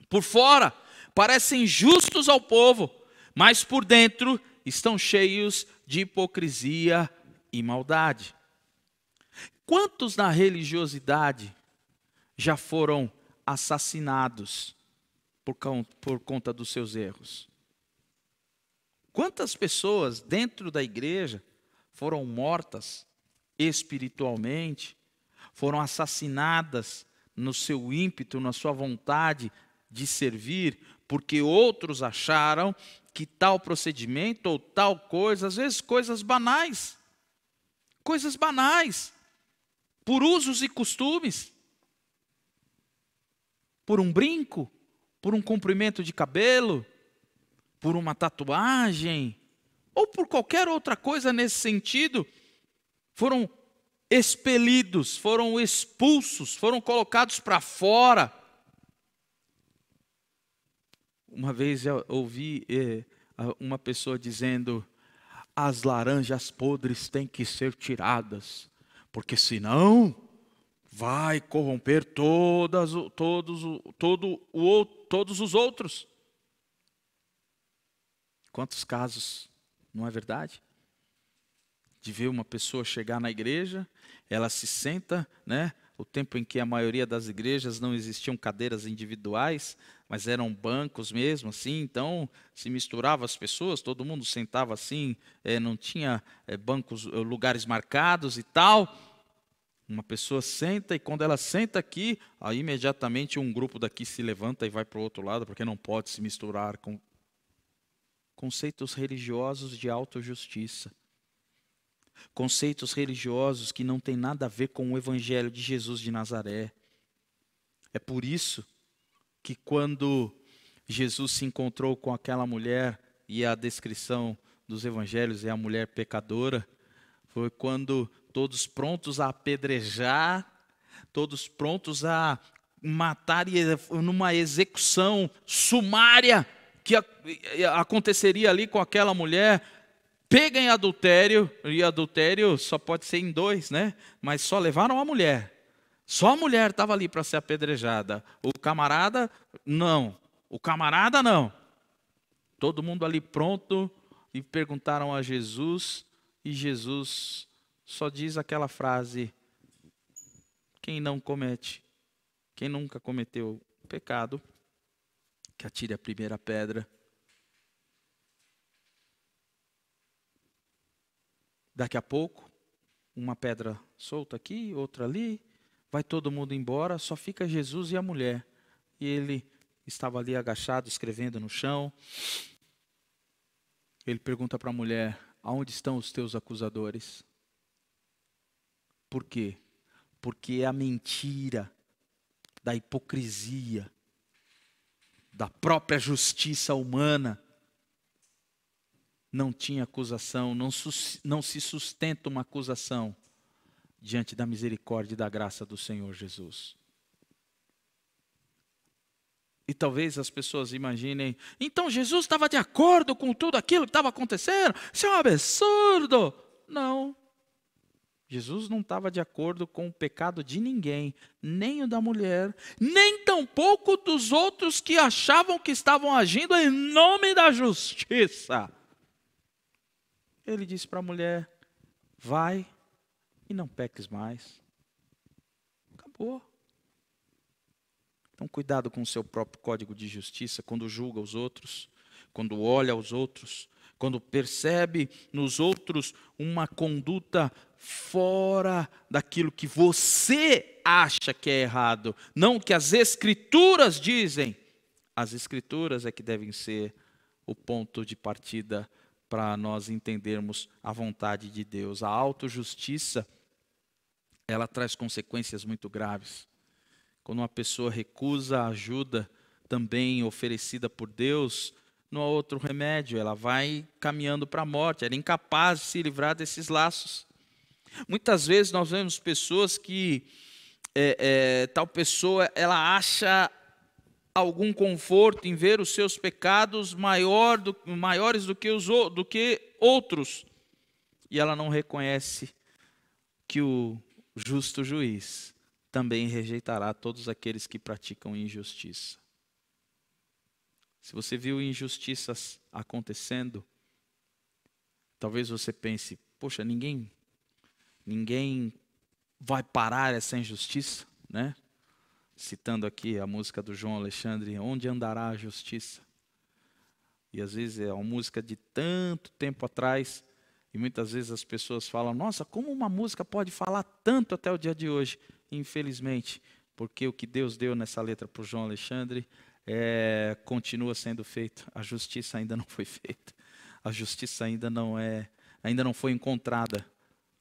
Por fora, parecem justos ao povo, mas por dentro estão cheios de hipocrisia e maldade. Quantos na religiosidade já foram assassinados por conta dos seus erros? Quantas pessoas dentro da igreja foram mortas espiritualmente, foram assassinadas no seu ímpeto, na sua vontade de servir, porque outros acharam que tal procedimento ou tal coisa, às vezes coisas banais, por usos e costumes, por um brinco, por um comprimento de cabelo, por uma tatuagem, ou por qualquer outra coisa nesse sentido, foram expelidos, foram expulsos, foram colocados para fora. Uma vez eu ouvi uma pessoa dizendo: as laranjas podres têm que ser tiradas, porque senão vai corromper todos os outros. Quantos casos, não é verdade? De ver uma pessoa chegar na igreja, ela se senta, né? O tempo em que a maioria das igrejas não existiam cadeiras individuais, mas eram bancos mesmo, assim, então se misturava as pessoas, todo mundo sentava assim, não tinha bancos, lugares marcados e tal. Uma pessoa senta e quando ela senta aqui, aí imediatamente um grupo daqui se levanta e vai para o outro lado, porque não pode se misturar com conceitos religiosos de autojustiça. Conceitos religiosos que não têm nada a ver com o Evangelho de Jesus de Nazaré. É por isso que quando Jesus se encontrou com aquela mulher, e a descrição dos evangelhos é a mulher pecadora, foi quando todos prontos a apedrejar, todos prontos a matar numa execução sumária que aconteceria ali com aquela mulher, pega em adultério, e adultério só pode ser em dois, né? Mas só levaram a mulher. Só a mulher estava ali para ser apedrejada. O camarada, não. O camarada, não. Todo mundo ali pronto, e perguntaram a Jesus, e Jesus só diz aquela frase: quem nunca cometeu pecado, que atire a primeira pedra. Daqui a pouco, uma pedra solta aqui, outra ali, vai todo mundo embora, só fica Jesus e a mulher. E ele estava ali agachado, escrevendo no chão. Ele pergunta para a mulher: aonde estão os teus acusadores? Por quê? Porque a mentira, da hipocrisia, da própria justiça humana, não tinha acusação, não se sustenta uma acusação diante da misericórdia e da graça do Senhor Jesus. E talvez as pessoas imaginem: então Jesus estava de acordo com tudo aquilo que estava acontecendo? Isso é um absurdo! Não. Jesus não estava de acordo com o pecado de ninguém, nem o da mulher, nem tampouco dos outros que achavam que estavam agindo em nome da justiça. Ele disse para a mulher: vai e não peques mais. Acabou. Então cuidado com o seu próprio código de justiça quando julga os outros, quando olha aos outros, quando percebe nos outros uma conduta fora daquilo que você acha que é errado, não o que as Escrituras dizem. As Escrituras é que devem ser o ponto de partida para nós entendermos a vontade de Deus. A autojustiça, ela traz consequências muito graves. Quando uma pessoa recusa a ajuda também oferecida por Deus, não há outro remédio, ela vai caminhando para a morte, ela é incapaz de se livrar desses laços. Muitas vezes nós vemos pessoas que tal pessoa, ela acha algum conforto em ver os seus pecados maiores do que outros, e ela não reconhece que o justo juiz também rejeitará todos aqueles que praticam injustiça. Se você viu injustiças acontecendo, talvez você pense, poxa, ninguém vai parar essa injustiça, né? Citando aqui a música do João Alexandre, onde andará a justiça? E às vezes é uma música de tanto tempo atrás, e muitas vezes as pessoas falam, nossa, como uma música pode falar tanto até o dia de hoje? Infelizmente, porque o que Deus deu nessa letra para o João Alexandre continua sendo feito. A justiça ainda não foi feita. A justiça ainda não foi encontrada.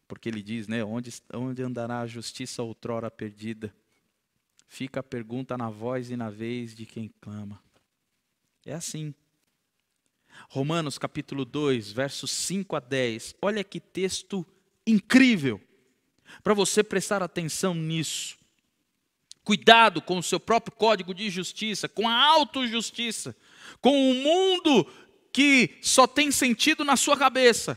Porque ele diz, né, onde andará a justiça outrora perdida? Fica a pergunta na voz e na vez de quem clama. É assim. Romanos capítulo 2, versos 5 a 10. Olha que texto incrível, para você prestar atenção nisso. Cuidado com o seu próprio código de justiça, com a autojustiça, com o mundo que só tem sentido na sua cabeça.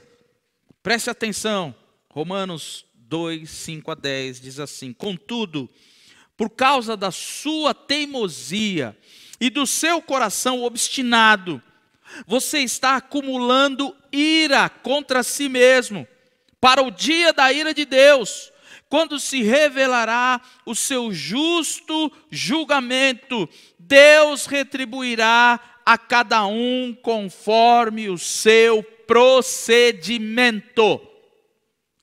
Preste atenção. Romanos 2, 5 a 10 diz assim: contudo, por causa da sua teimosia e do seu coração obstinado, você está acumulando ira contra si mesmo, para o dia da ira de Deus, quando se revelará o seu justo julgamento. Deus retribuirá a cada um conforme o seu procedimento.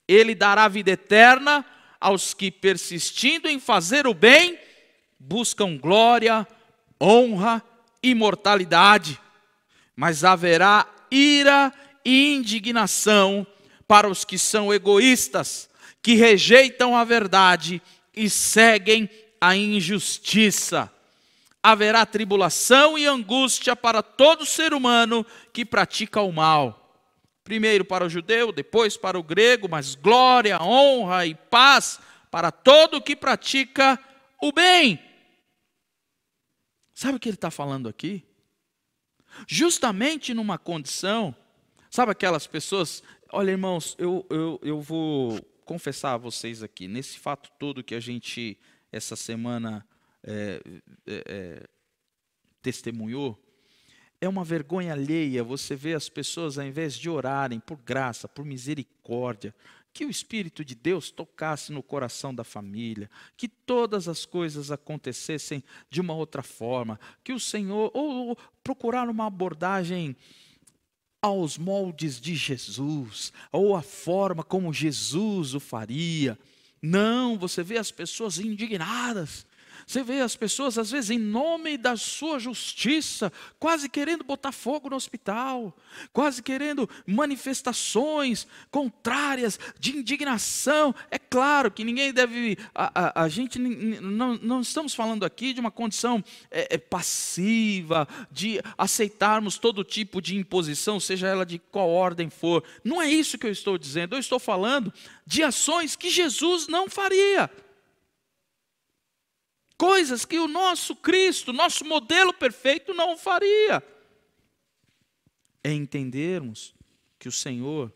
Ele dará vida eterna aos que, persistindo em fazer o bem, buscam glória, honra e imortalidade. Mas haverá ira e indignação para os que são egoístas, que rejeitam a verdade e seguem a injustiça. Haverá tribulação e angústia para todo ser humano que pratica o mal. Primeiro para o judeu, depois para o grego, mas glória, honra e paz para todo o que pratica o bem. Sabe o que ele está falando aqui? Justamente numa condição, sabe aquelas pessoas, olha irmãos, eu vou confessar a vocês aqui, nesse fato todo que a gente, essa semana, testemunhou, é uma vergonha alheia você ver as pessoas, ao invés de orarem por graça, por misericórdia, que o Espírito de Deus tocasse no coração da família, que todas as coisas acontecessem de uma outra forma, que o Senhor, ou procurar uma abordagem aos moldes de Jesus, ou a forma como Jesus o faria. Não, você vê as pessoas indignadas. Você vê as pessoas, às vezes, em nome da sua justiça, quase querendo botar fogo no hospital, quase querendo manifestações contrárias de indignação. É claro que ninguém deve, a gente não estamos falando aqui de uma condição passiva, de aceitarmos todo tipo de imposição, seja ela de qual ordem for. Não é isso que eu estou dizendo, eu estou falando de ações que Jesus não faria. Coisas que o nosso Cristo, nosso modelo perfeito, não faria. É entendermos que o Senhor,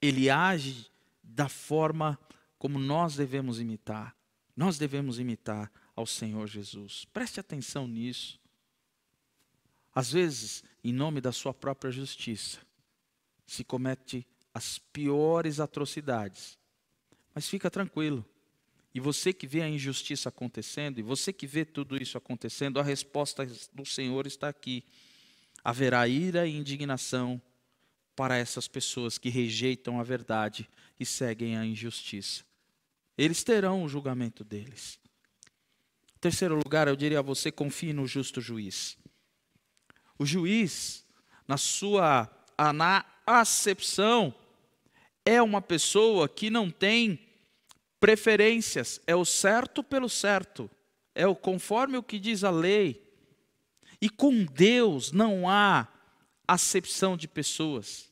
Ele age da forma como nós devemos imitar. Nós devemos imitar ao Senhor Jesus. Preste atenção nisso. Às vezes, em nome da sua própria justiça, se comete as piores atrocidades. Mas fica tranquilo. E você que vê a injustiça acontecendo, e você que vê tudo isso acontecendo, a resposta do Senhor está aqui. Haverá ira e indignação para essas pessoas que rejeitam a verdade e seguem a injustiça. Eles terão o julgamento deles. Em terceiro lugar, eu diria a você, confie no justo juiz. O juiz, na acepção, é uma pessoa que não tem preferências, é o certo pelo certo, é o conforme o que diz a lei. E com Deus não há acepção de pessoas.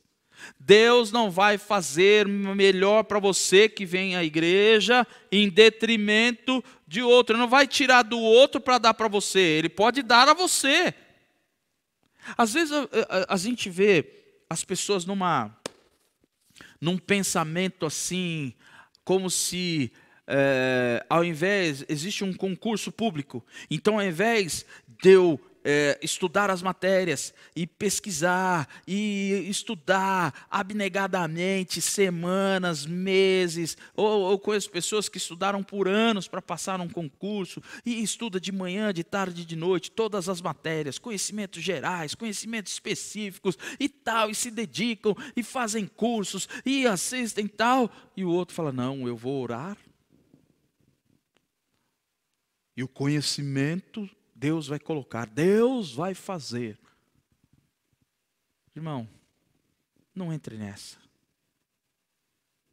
Deus não vai fazer melhor para você que vem à igreja em detrimento de outro. Ele não vai tirar do outro para dar para você, Ele pode dar a você. Às vezes a gente vê as pessoas num pensamento assim, como se, ao invés, existe um concurso público. Então, ao invés de eu estudar as matérias e pesquisar e estudar abnegadamente, semanas, meses, ou conheço pessoas que estudaram por anos para passar um concurso e estuda de manhã, de tarde, de noite, todas as matérias, conhecimentos gerais, conhecimentos específicos e tal, e se dedicam e fazem cursos e assistem tal, e o outro fala, não, eu vou orar. E o conhecimento Deus vai colocar, Deus vai fazer. Irmão, não entre nessa.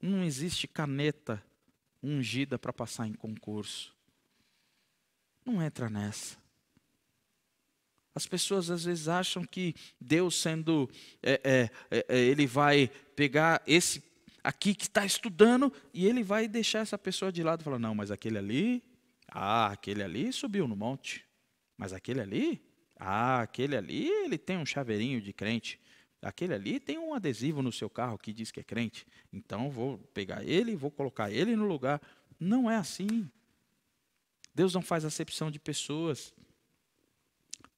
Não existe caneta ungida para passar em concurso. Não entra nessa. As pessoas às vezes acham que Deus sendo, Ele vai pegar esse aqui que está estudando e Ele vai deixar essa pessoa de lado e falar, não, mas aquele ali subiu no monte. Mas aquele ali, ele tem um chaveirinho de crente. Aquele ali tem um adesivo no seu carro que diz que é crente. Então vou pegar ele e vou colocar ele no lugar. Não é assim. Deus não faz acepção de pessoas.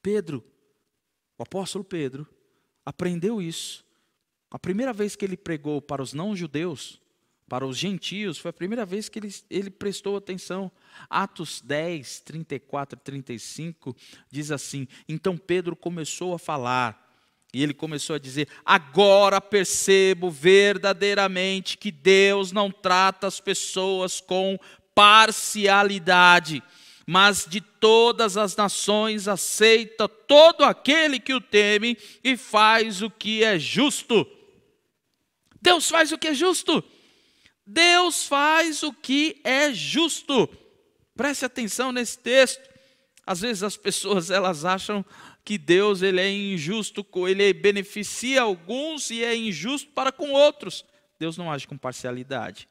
Pedro, o apóstolo Pedro, aprendeu isso. A primeira vez que ele pregou para os não-judeus, para os gentios, foi a primeira vez que ele prestou atenção. Atos 10, 34 e 35, diz assim, então Pedro começou a falar, e ele começou a dizer, agora percebo verdadeiramente que Deus não trata as pessoas com parcialidade, mas de todas as nações aceita todo aquele que o teme e faz o que é justo. Deus faz o que é justo. Deus faz o que é justo. Preste atenção nesse texto. Às vezes as pessoas elas acham que Deus ele é injusto, ele beneficia alguns e é injusto para com outros. Deus não age com parcialidade.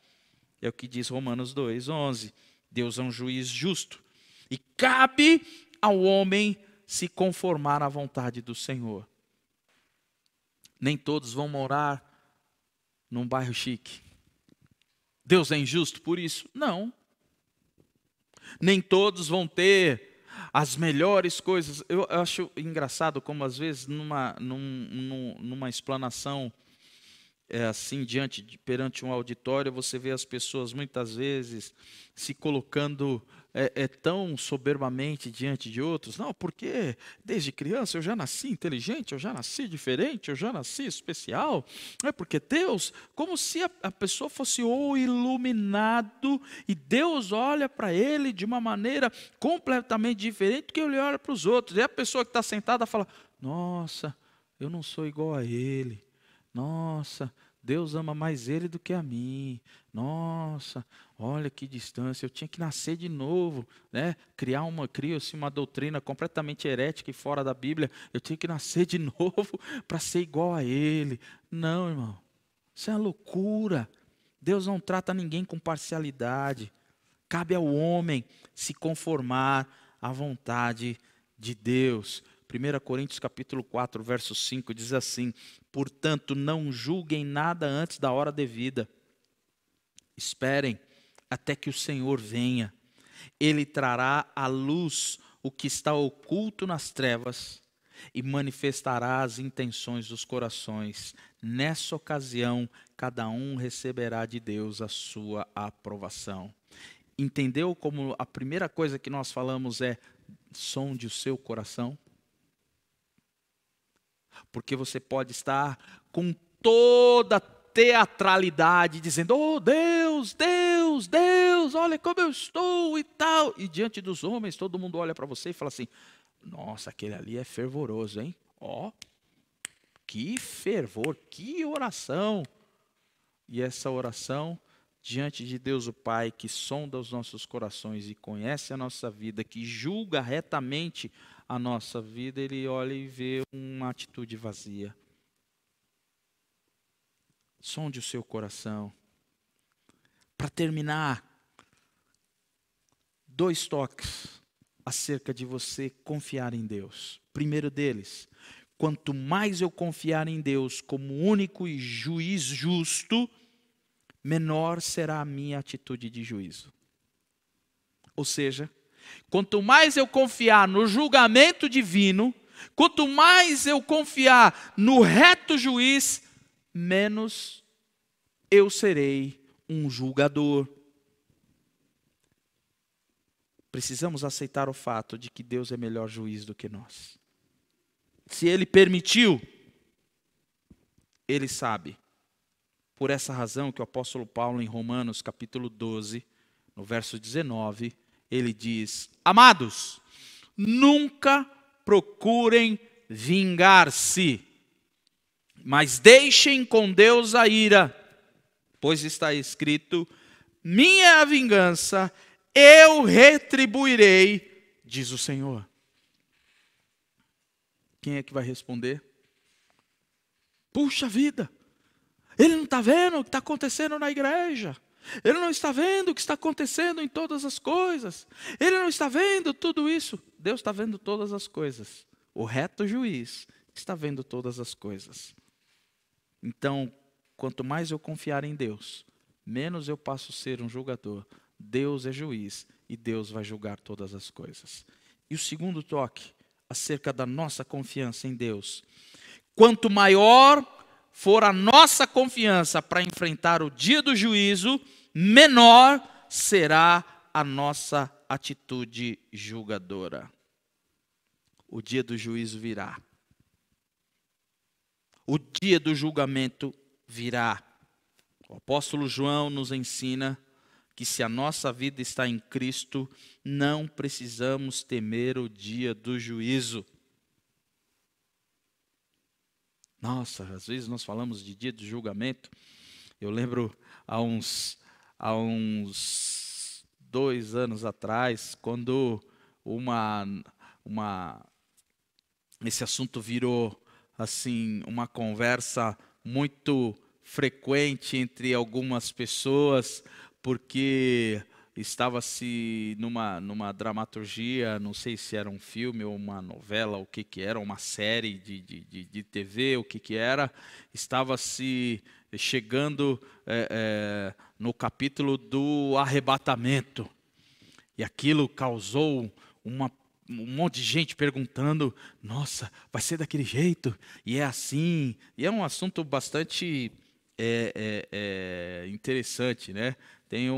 É o que diz Romanos 2:11. Deus é um juiz justo. E cabe ao homem se conformar à vontade do Senhor. Nem todos vão morar num bairro chique. Deus é injusto por isso? Não. Nem todos vão ter as melhores coisas. Eu acho engraçado como às vezes numa explanação assim perante um auditório, você vê as pessoas muitas vezes se colocando tão soberbamente diante de outros. Não, porque desde criança eu já nasci inteligente, eu já nasci diferente, eu já nasci especial. É porque Deus, como se a pessoa fosse o iluminado e Deus olha para ele de uma maneira completamente diferente do que ele olha para os outros. E a pessoa que está sentada fala, nossa, eu não sou igual a ele. Nossa, Deus ama mais ele do que a mim. Nossa, olha que distância, eu tinha que nascer de novo, né? Cria-se uma doutrina completamente herética e fora da Bíblia. Eu tinha que nascer de novo para ser igual a ele. Não, irmão, isso é uma loucura. Deus não trata ninguém com parcialidade. Cabe ao homem se conformar à vontade de Deus. 1 Coríntios capítulo 4, verso 5, diz assim, portanto, não julguem nada antes da hora devida. Esperem até que o Senhor venha. Ele trará à luz o que está oculto nas trevas e manifestará as intenções dos corações. Nessa ocasião, cada um receberá de Deus a sua aprovação. Entendeu como a primeira coisa que nós falamos é sonde o seu coração? Porque você pode estar com toda teatralidade, dizendo, oh Deus, Deus, Deus, olha como eu estou e tal. E diante dos homens, todo mundo olha para você e fala assim, nossa, aquele ali é fervoroso, hein? Ó, que fervor, que oração. E essa oração, diante de Deus o Pai, que sonda os nossos corações e conhece a nossa vida, que julga retamente a nossa vida, ele olha e vê uma atitude vazia. Sonde o seu coração. Para terminar, 2 toques acerca de você confiar em Deus. Primeiro deles, quanto mais eu confiar em Deus como único e juiz justo, menor será a minha atitude de juízo. Ou seja, Quanto mais eu confiar no julgamento divino, quanto mais eu confiar no reto juiz, menos eu serei um julgador. Precisamos aceitar o fato de que Deus é melhor juiz do que nós. Se Ele permitiu, Ele sabe. Por essa razão que o apóstolo Paulo, em Romanos capítulo 12, no verso 19, ele diz: amados, nunca procurem vingar-se, mas deixem com Deus a ira, pois está escrito: minha é a vingança, eu retribuirei, diz o Senhor. Quem é que vai responder? Puxa vida, ele não está vendo o que está acontecendo na igreja. Ele não está vendo o que está acontecendo em todas as coisas. Ele não está vendo tudo isso. Deus está vendo todas as coisas. O reto juiz está vendo todas as coisas. Então, quanto mais eu confiar em Deus, menos eu passo a ser um julgador. Deus é juiz e Deus vai julgar todas as coisas. E o segundo toque, acerca da nossa confiança em Deus. Quanto maior for a nossa confiança para enfrentar o dia do juízo, menor será a nossa atitude julgadora. O dia do juízo virá. O dia do julgamento virá. O apóstolo João nos ensina que se a nossa vida está em Cristo, não precisamos temer o dia do juízo. Nossa, às vezes nós falamos de dia de julgamento. Eu lembro há uns 2 anos atrás, quando esse assunto virou assim uma conversa muito frequente entre algumas pessoas, porque estava-se numa dramaturgia, não sei se era um filme ou uma novela, o que era, uma série de TV, o que era, estava-se chegando no capítulo do arrebatamento. E aquilo causou um monte de gente perguntando: nossa, vai ser daquele jeito? E é assim? E é um assunto bastante interessante, né? Tem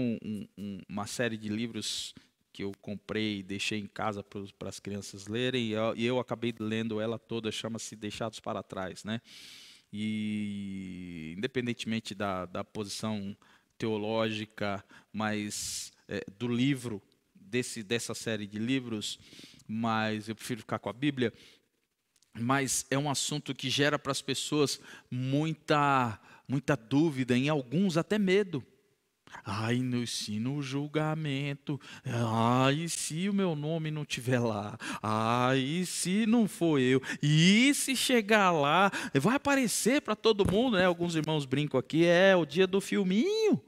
uma série de livros que eu comprei e deixei em casa para as crianças lerem, e eu acabei lendo ela toda, chama-se Deixados para Trás, né? E independentemente da posição teológica, mas do livro, dessa série de livros, mas eu prefiro ficar com a Bíblia, mas é um assunto que gera para as pessoas muita dúvida, em alguns até medo. Ai, no julgamento, ai, se o meu nome não estiver lá, ai, se não for eu, e se chegar lá, vai aparecer para todo mundo, né? Alguns irmãos brincam aqui, o dia do filminho, o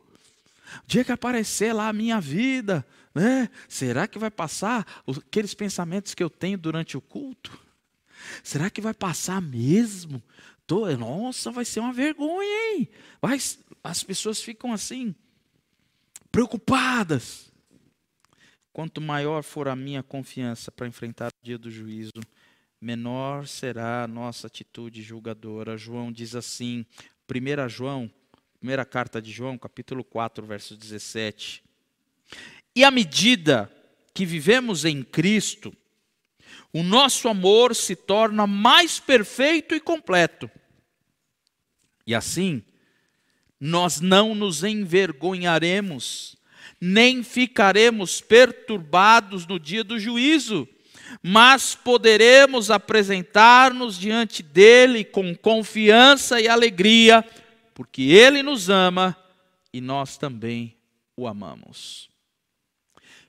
dia que aparecer lá a minha vida, né? Será que vai passar aqueles pensamentos que eu tenho durante o culto? Será que vai passar mesmo? Nossa, vai ser uma vergonha, hein? As pessoas ficam assim, preocupadas. Quanto maior for a minha confiança para enfrentar o dia do juízo, menor será a nossa atitude julgadora. João diz assim, primeira carta de João, capítulo 4, verso 17. E à medida que vivemos em Cristo, o nosso amor se torna mais perfeito e completo. E assim, nós não nos envergonharemos, nem ficaremos perturbados no dia do juízo, mas poderemos apresentar-nos diante dele com confiança e alegria, porque ele nos ama e nós também o amamos.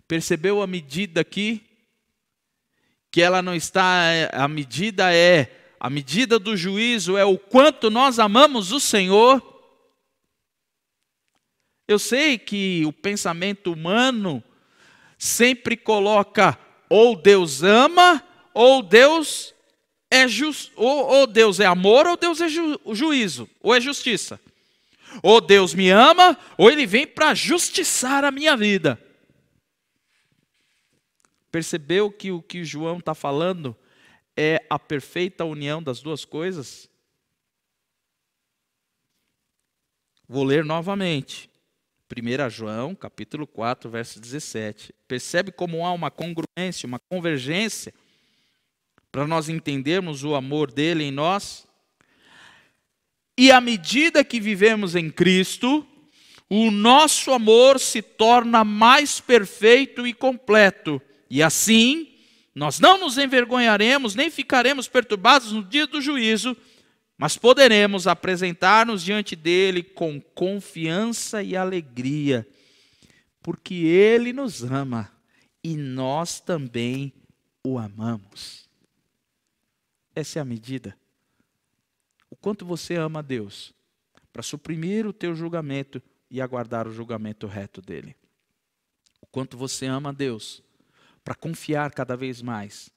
Percebeu a medida aqui? Que ela não está, a medida do juízo é o quanto nós amamos o Senhor. Eu sei que o pensamento humano sempre coloca ou Deus ama, ou Deus é ou Deus é amor, ou Deus é juízo, ou é justiça. Ou Deus me ama, ou Ele vem para justiçar a minha vida. Percebeu que o que João está falando é a perfeita união das duas coisas? Vou ler novamente. 1 João, capítulo 4, verso 17. Percebe como há uma congruência, uma convergência, para nós entendermos o amor dele em nós? E à medida que vivemos em Cristo, o nosso amor se torna mais perfeito e completo. E assim, nós não nos envergonharemos, nem ficaremos perturbados no dia do juízo, mas poderemos apresentar-nos diante dele com confiança e alegria, porque ele nos ama e nós também o amamos. Essa é a medida. O quanto você ama a Deus, para suprimir o teu julgamento e aguardar o julgamento reto dele. O quanto você ama a Deus, para confiar cada vez mais,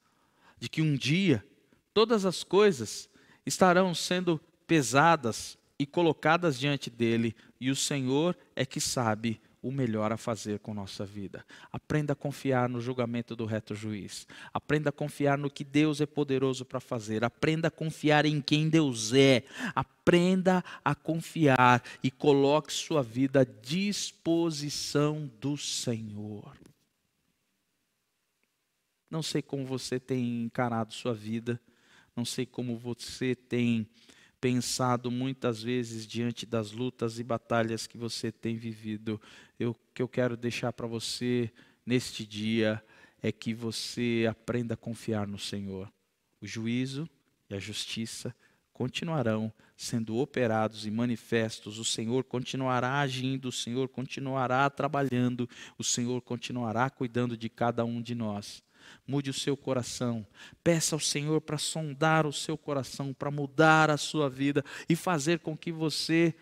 de que um dia todas as coisas estarão sendo pesadas e colocadas diante dele, e o Senhor é que sabe o melhor a fazer com nossa vida. Aprenda a confiar no julgamento do reto juiz. Aprenda a confiar no que Deus é poderoso para fazer. Aprenda a confiar em quem Deus é. Aprenda a confiar e coloque sua vida à disposição do Senhor. Não sei como você tem encarado sua vida. Não sei como você tem pensado muitas vezes diante das lutas e batalhas que você tem vivido. O que eu quero deixar para você neste dia é que você aprenda a confiar no Senhor. O juízo e a justiça continuarão sendo operados e manifestos. O Senhor continuará agindo, o Senhor continuará trabalhando, o Senhor continuará cuidando de cada um de nós. Mude o seu coração, peça ao Senhor para sondar o seu coração, para mudar a sua vida e fazer com que você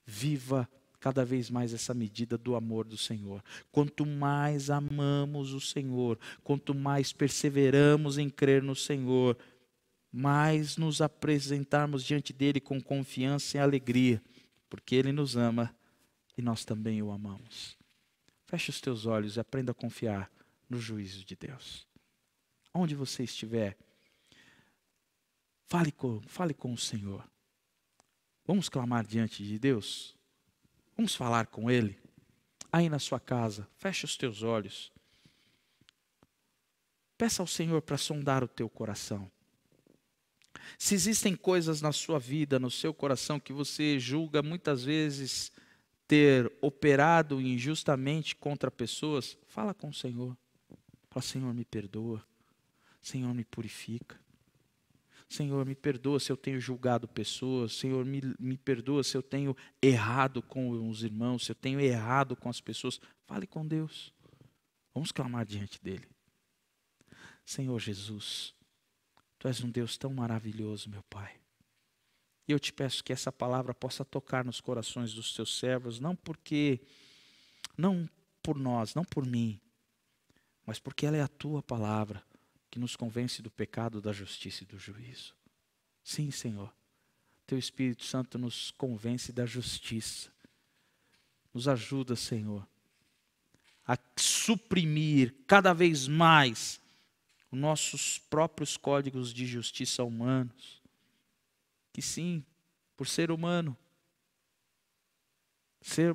viva cada vez mais essa medida do amor do Senhor. Quanto mais amamos o Senhor, quanto mais perseveramos em crer no Senhor, mais nos apresentarmos diante dele com confiança e alegria, porque ele nos ama e nós também o amamos. Feche os teus olhos e aprenda a confiar no juízo de Deus. Onde você estiver, fale com o Senhor. Vamos clamar diante de Deus? Vamos falar com Ele? Aí na sua casa, feche os teus olhos. Peça ao Senhor para sondar o teu coração. Se existem coisas na sua vida, no seu coração, que você julga muitas vezes ter operado injustamente contra pessoas, fala com o Senhor. Fala, Senhor, me perdoa. Senhor, me purifica. Senhor, me perdoa se eu tenho julgado pessoas. Senhor, me perdoa se eu tenho errado com os irmãos, se eu tenho errado com as pessoas. Fale com Deus. Vamos clamar diante dele. Senhor Jesus, Tu és um Deus tão maravilhoso, meu Pai. E eu te peço que essa palavra possa tocar nos corações dos Teus servos, não por nós, não por mim, mas porque ela é a Tua palavra que nos convence do pecado, da justiça e do juízo. Sim, Senhor, Teu Espírito Santo nos convence da justiça. Nos ajuda, Senhor, a suprimir cada vez mais os nossos próprios códigos de justiça humanos. Que sim, por ser humano,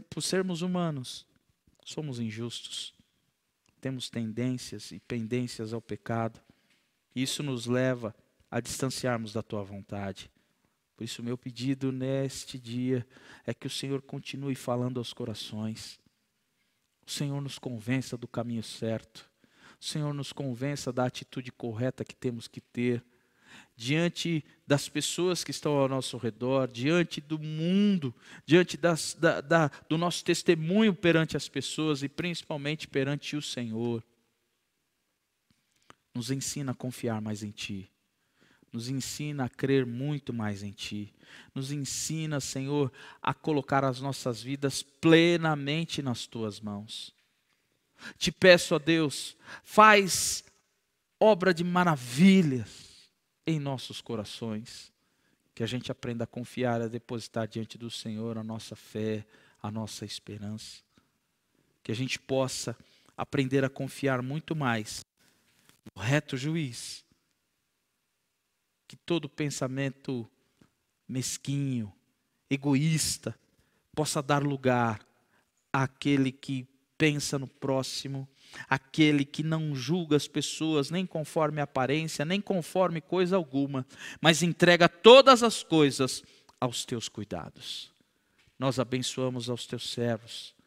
por sermos humanos, somos injustos. Temos tendências e pendências ao pecado. Isso nos leva a distanciarmos da Tua vontade. Por isso, meu pedido neste dia é que o Senhor continue falando aos corações. O Senhor nos convença do caminho certo. O Senhor nos convença da atitude correta que temos que ter diante das pessoas que estão ao nosso redor, diante do mundo, diante do nosso testemunho perante as pessoas e principalmente perante o Senhor. Nos ensina a confiar mais em Ti. Nos ensina a crer muito mais em Ti. Nos ensina, Senhor, a colocar as nossas vidas plenamente nas Tuas mãos. Te peço, ó Deus, faz obra de maravilhas em nossos corações, que a gente aprenda a confiar, a depositar diante do Senhor a nossa fé, a nossa esperança, que a gente possa aprender a confiar muito mais no reto juiz. Que todo pensamento mesquinho, egoísta, possa dar lugar àquele que pensa no próximo, aquele que não julga as pessoas nem conforme a aparência, nem conforme coisa alguma, mas entrega todas as coisas aos teus cuidados. Nós abençoamos aos teus servos,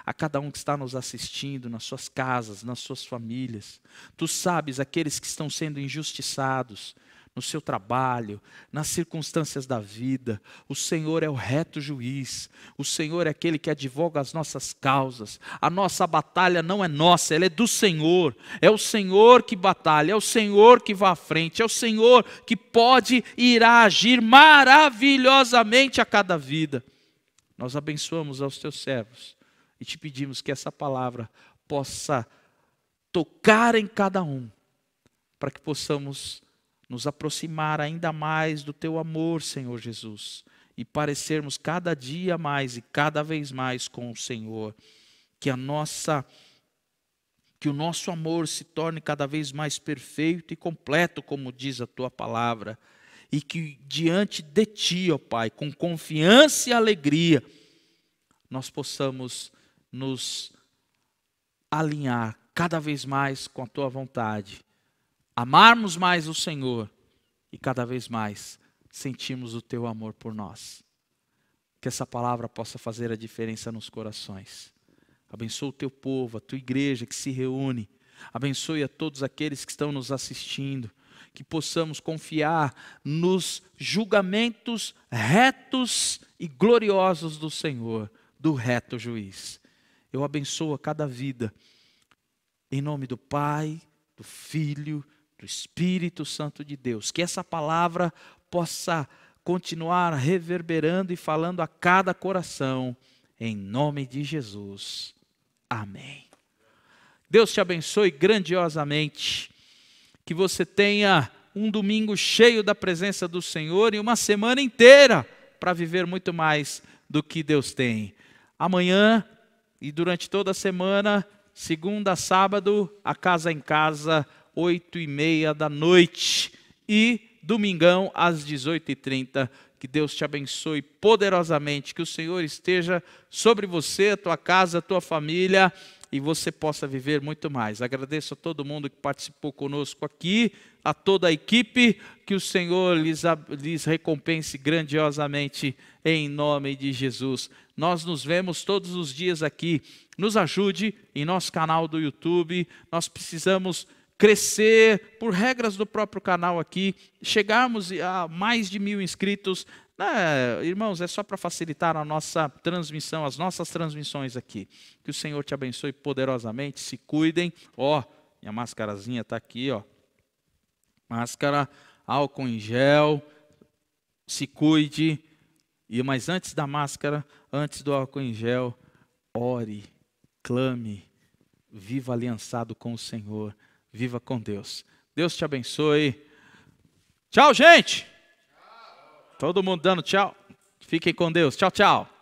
a cada um que está nos assistindo, nas suas casas, nas suas famílias. Tu sabes aqueles que estão sendo injustiçados no seu trabalho, nas circunstâncias da vida. O Senhor é o reto juiz, o Senhor é aquele que advoga as nossas causas. A nossa batalha não é nossa, ela é do Senhor. É o Senhor que batalha, é o Senhor que vai à frente, é o Senhor que pode e irá agir maravilhosamente a cada vida. Nós abençoamos aos teus servos e te pedimos que essa palavra possa tocar em cada um, para que possamos nos aproximar ainda mais do teu amor, Senhor Jesus, e parecermos cada dia mais e cada vez mais com o Senhor. Que o nosso amor se torne cada vez mais perfeito e completo, como diz a tua palavra, e que diante de ti, ó Pai, com confiança e alegria, nós possamos nos alinhar cada vez mais com a tua vontade, amarmos mais o Senhor e cada vez mais sentirmos o teu amor por nós. Que essa palavra possa fazer a diferença nos corações. Abençoa o teu povo, a tua igreja que se reúne. Abençoe a todos aqueles que estão nos assistindo. Que possamos confiar nos julgamentos retos e gloriosos do Senhor, do reto juiz. Eu abençoo a cada vida, em nome do Pai, do Filho, do Espírito Santo de Deus. Que essa palavra possa continuar reverberando e falando a cada coração, em nome de Jesus. Amém. Deus te abençoe grandiosamente. Que você tenha um domingo cheio da presença do Senhor e uma semana inteira para viver muito mais do que Deus tem. Amanhã e durante toda a semana, segunda a sábado, a Casa em Casa, 8h30 da noite. E domingão às 18h30. Que Deus te abençoe poderosamente. Que o Senhor esteja sobre você, a tua casa, a tua família. E você possa viver muito mais. Agradeço a todo mundo que participou conosco aqui, a toda a equipe, que o Senhor lhes recompense grandiosamente em nome de Jesus. Nós nos vemos todos os dias aqui. Nos ajude em nosso canal do YouTube. Nós precisamos crescer por regras do próprio canal aqui, chegarmos a mais de 1000 inscritos. Irmãos, é só para facilitar a nossa transmissão, as nossas transmissões aqui. Que o Senhor te abençoe poderosamente, se cuidem. Minha máscarazinha está aqui, máscara, álcool em gel, se cuide. Mas antes da máscara, antes do álcool em gel, ore, clame, viva aliançado com o Senhor, viva com Deus. Deus te abençoe. Tchau, gente! Todo mundo dando tchau. Fiquem com Deus. Tchau, tchau.